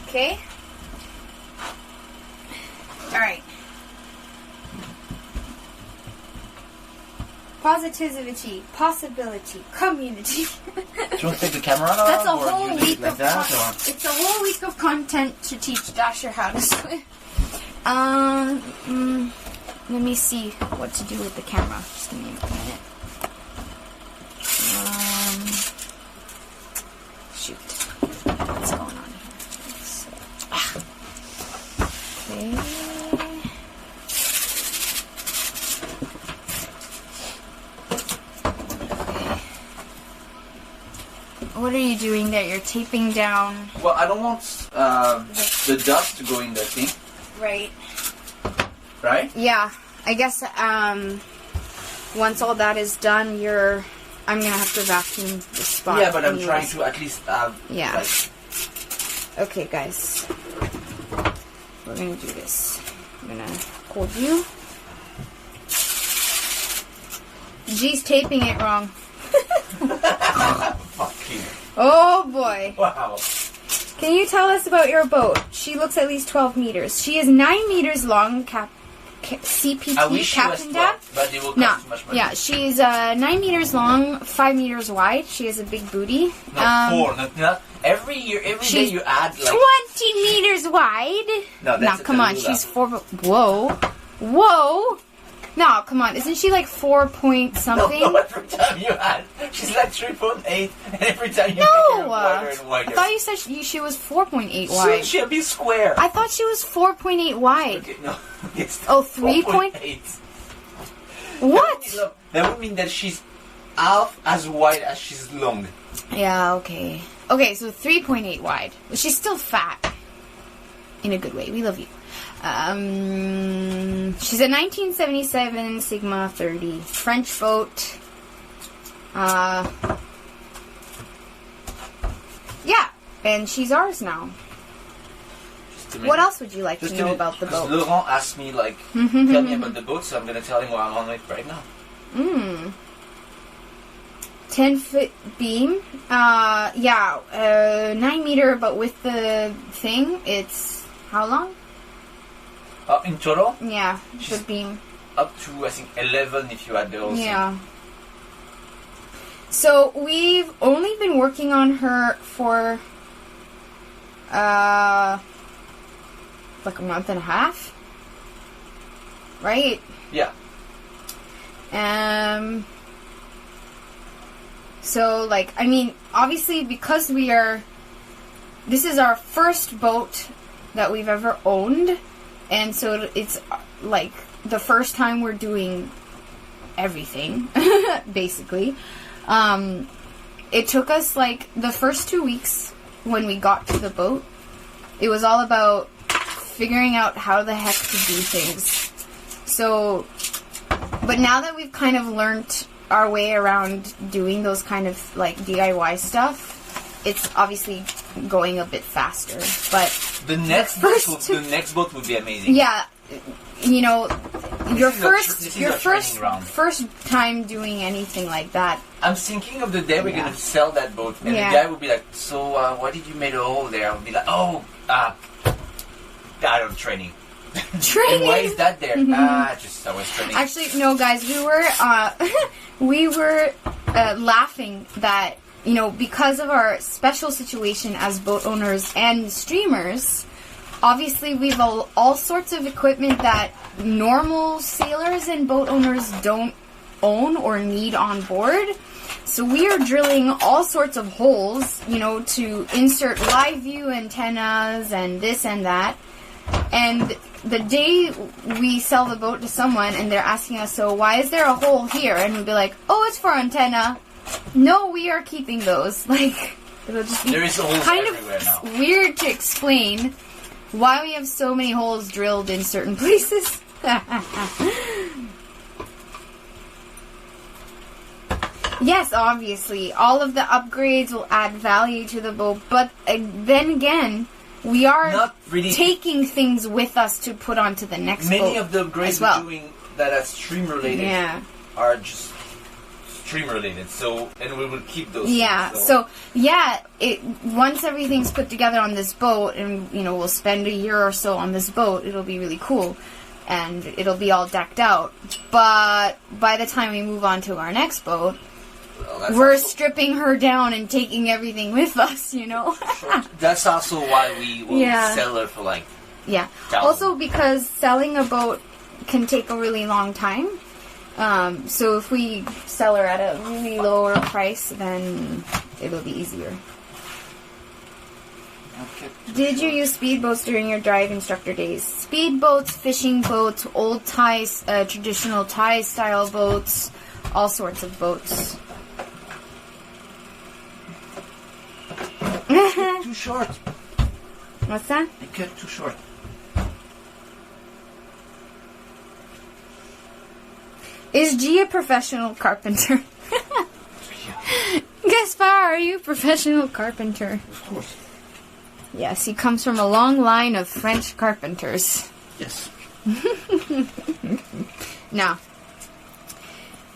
Okay. Alright. Positivity, possibility, community. Do you want to take the camera off? That's a or whole you leave week it like of that, or? It's a whole week of content to teach Dasher how to swim. Let me see what to do with the camera. Just give me a minute. Shoot. What's going on here? Okay. What are you doing there? You're taping down. Well, I don't want the dust to go in the thing, Right. right? Yeah. I guess once all that is done, I'm gonna have to vacuum the spot. Yeah, but I'm anyways. trying to at least have... Yeah. Like, Okay, guys. We're gonna do this. I'm gonna hold you. G's taping it wrong. fuck you. Oh boy. Wow. Can you tell us about your boat? She looks at least 12 meters. She is 9 meters long, CPT, I wish she was Captain Dad. 12, but it will No, cost too much money. yeah, she's 9 meters long, 5 meters wide. She has a big booty. No, 4. Not every year, every day she's you add like... 20 meters wide. No, that's a come on, Tallulah. she's 4. Whoa. No, come on. Isn't she like 4 point something? No, every time you add, she's like 3.8, and every time you make her No, wider and wider. I thought you said she was 4.8 Soon wide. she'll be square. I thought she was 4.8 wide. Okay, no. It's Oh, 3 point- 4.8. What? That would mean that she's half as wide as she's long. Yeah, okay. Okay, so 3.8 wide. But she's still fat. In a good way. We love you. She's a 1977 Sigma 30 French boat. Yeah, and she's ours now. What else would you like to know about the boat? Laurent asked me, like, tell me about the boat, so I'm going to tell him while I'm on it right now. 10-foot beam. 9 meter, but with the thing, it's how long? In total, Yeah, She's- the beam. up to, I think, 11 if you add the whole thing. Yeah. So we've only been working on her for like a month and a half. Right? Yeah. So like, I mean, obviously because this is our first boat that we've ever owned, and so it's like the first time we're doing everything, basically. It took us like the first 2 weeks when we got to the boat. It was all about figuring out how the heck to do things. So, but now that we've kind of learned our way around doing those kind of like DIY stuff, it's obviously going a bit faster. But The next boat would be amazing. yeah, you know, your this is a first training round. first time doing anything like that. I'm thinking of the day we're going to sell that boat, and Yeah. the guy would be like, so, why did you make a hole there? I would be like, I don't training. Training. And why is that there? Just I was training. Actually, no, guys, we were laughing that, you know, because of our special situation as boat owners and streamers, obviously we've all sorts of equipment that normal sailors and boat owners don't own or need on board. So we are drilling all sorts of holes, you know, to insert live view antennas and this and that. And the day we sell the boat to someone and they're asking us, so why is there a hole here? And we'll be like, oh, it's for antenna. No, we are keeping those. Like, it'll just be There is holes kind everywhere of now. weird to explain why we have so many holes drilled in certain places. Yes, obviously, all of the upgrades will add value to the boat, but then again, we are Not really. taking things with us to put onto the next boat. Many of the upgrades as well. we're doing that are stream related Yeah. are just stream related. So, and we will keep those. Yeah, things, so once everything's put together on this boat, and we'll spend a year or so on this boat, it'll be really cool, and it'll be all decked out. But by the time we move on to our next boat, well, we're stripping her down and taking everything with us. That's also why we will Yeah. sell her for like. Yeah. $1,000. Also, because selling a boat can take a really long time. So if we sell her at a really lower price, then it'll be easier. Okay. Did you use speedboats during your drive instructor days? Speedboats, fishing boats, old Thai, traditional Thai style boats, all sorts of boats. Too short. What's that? I cut too short. Is G a professional carpenter? Gaspar, are you a professional carpenter? Of course. Yes, he comes from a long line of French carpenters. Yes. Now,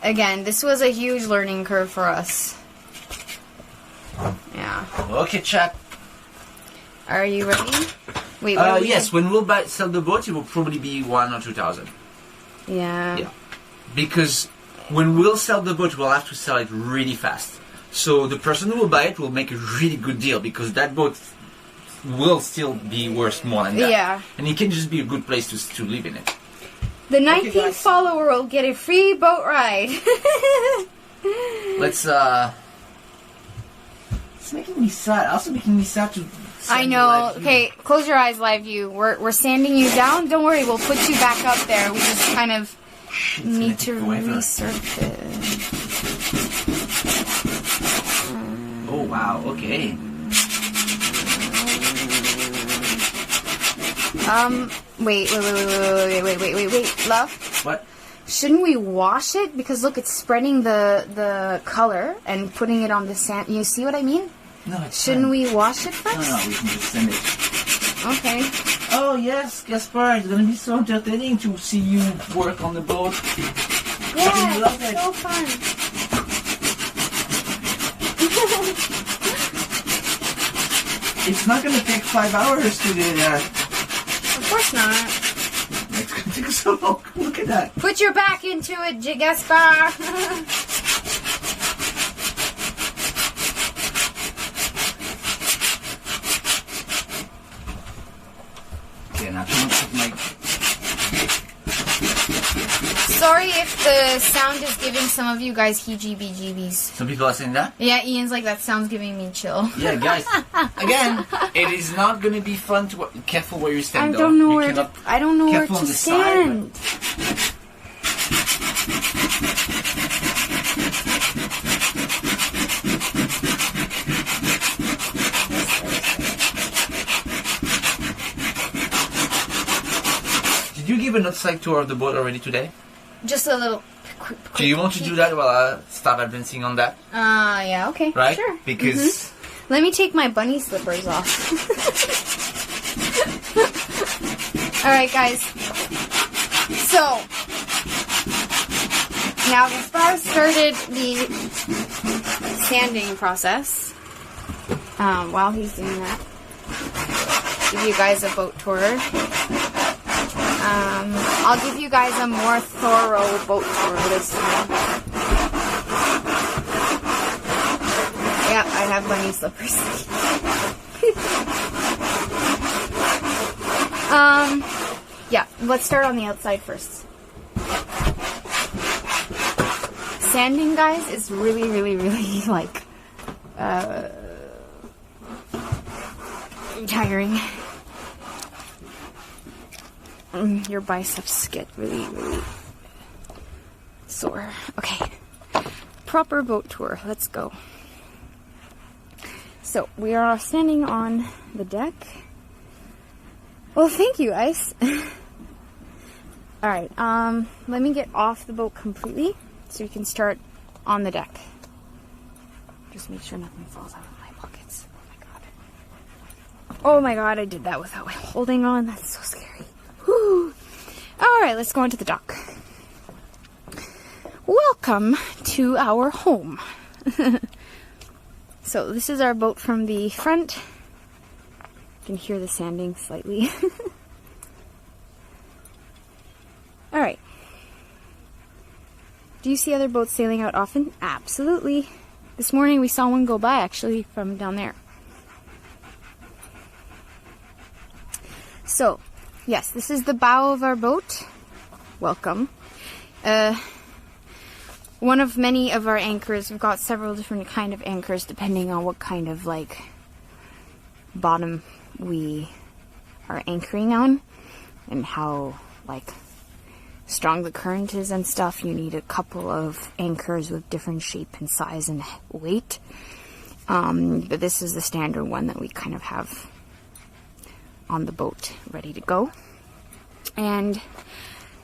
again, this was a huge learning curve for us. Yeah. Okay, chat. Are you ready? Wait, what are we Yes, when we'll sell the boat, it will probably be 1,000 or 2,000. Yeah. Yeah. Because when we'll sell the boat, we'll have to sell it really fast. So the person who will buy it will make a really good deal, because that boat will still be worth more than that. Yeah. And it can just be a good place to live in it. The 19th guys. follower will get a free boat ride. Let's it's making me sad. Also making me sad to I know. Okay, close your eyes, live view. We're sanding you down. Don't worry, we'll put you back up there. We just kind of need to resurface. Oh wow, okay. Wait, love. What? Shouldn't we wash it? Because look, it's spreading the color and putting it on the sand. You see what I mean? No, it's Shouldn't fine. we wash it first? No, we can just send it. Okay. Oh yes, Gaspar, it's gonna be so entertaining to see you work on the boat. Yeah, I love it's it. so fun. It's not gonna take 5 hours to do that. Of course not. It's gonna take so long. Look at that. Put your back into it, Gaspar. Okay, now can I put my... Sorry if the sound is giving some of you guys heebie-jeebies. Some people are saying that? Yeah, Ian's like, that sound's giving me chill. Yeah, guys. Again, it is not gonna be fun to... Careful where you I stand, don't know You where cannot- I don't know where careful to on the side, stand. Did you give an outside tour of the boat already today? Just a little quick Do you want to do that while I start advancing on that? yeah, okay. Right? Sure. Because... Let me take my bunny slippers off. Alright, guys. So, now Gaspar started the sanding process. While he's doing that, give you guys a boat tour. I'll give you guys a more thorough boat tour this time. Yeah, I have bunny slippers. Yeah, let's start on the outside first. Sanding, guys, is really, really, really, like, tiring. Your biceps get really, really sore. Okay. Proper boat tour. Let's go. So, we are standing on the deck. Well, thank you, Ice. Alright, let me get off the boat completely so we can start on the deck. Just make sure nothing falls out of my pockets. Oh my god. Oh my god, I did that without holding on. That's so scary. Whew. Alright, let's go into the dock. Welcome to our home. So this is our boat from the front. You can hear the sanding slightly. Alright. Do you see other boats sailing out often? Absolutely. This morning we saw one go by actually from down there. So, yes, this is the bow of our boat. Welcome. One of many of our anchors. We've got several different kind of anchors depending on what kind of like bottom we are anchoring on and how like strong the current is and stuff. You need a couple of anchors with different shape and size and weight. But this is the standard one that we kind of have on the boat ready to go. And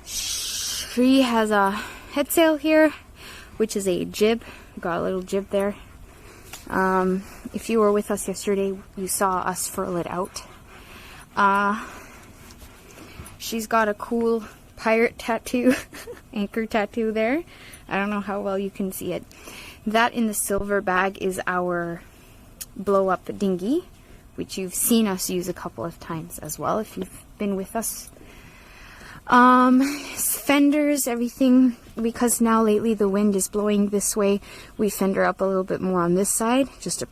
she has a head sail here, which is a jib. Got a little jib there. If you were with us yesterday, you saw us furl it out. She's got a cool pirate tattoo, anchor tattoo there. I don't know how well you can see it. That in the silver bag is our blow up dinghy, which you've seen us use a couple of times as well if you've been with us. Fenders, everything, because now lately the wind is blowing this way, we fender up a little bit more on this side just to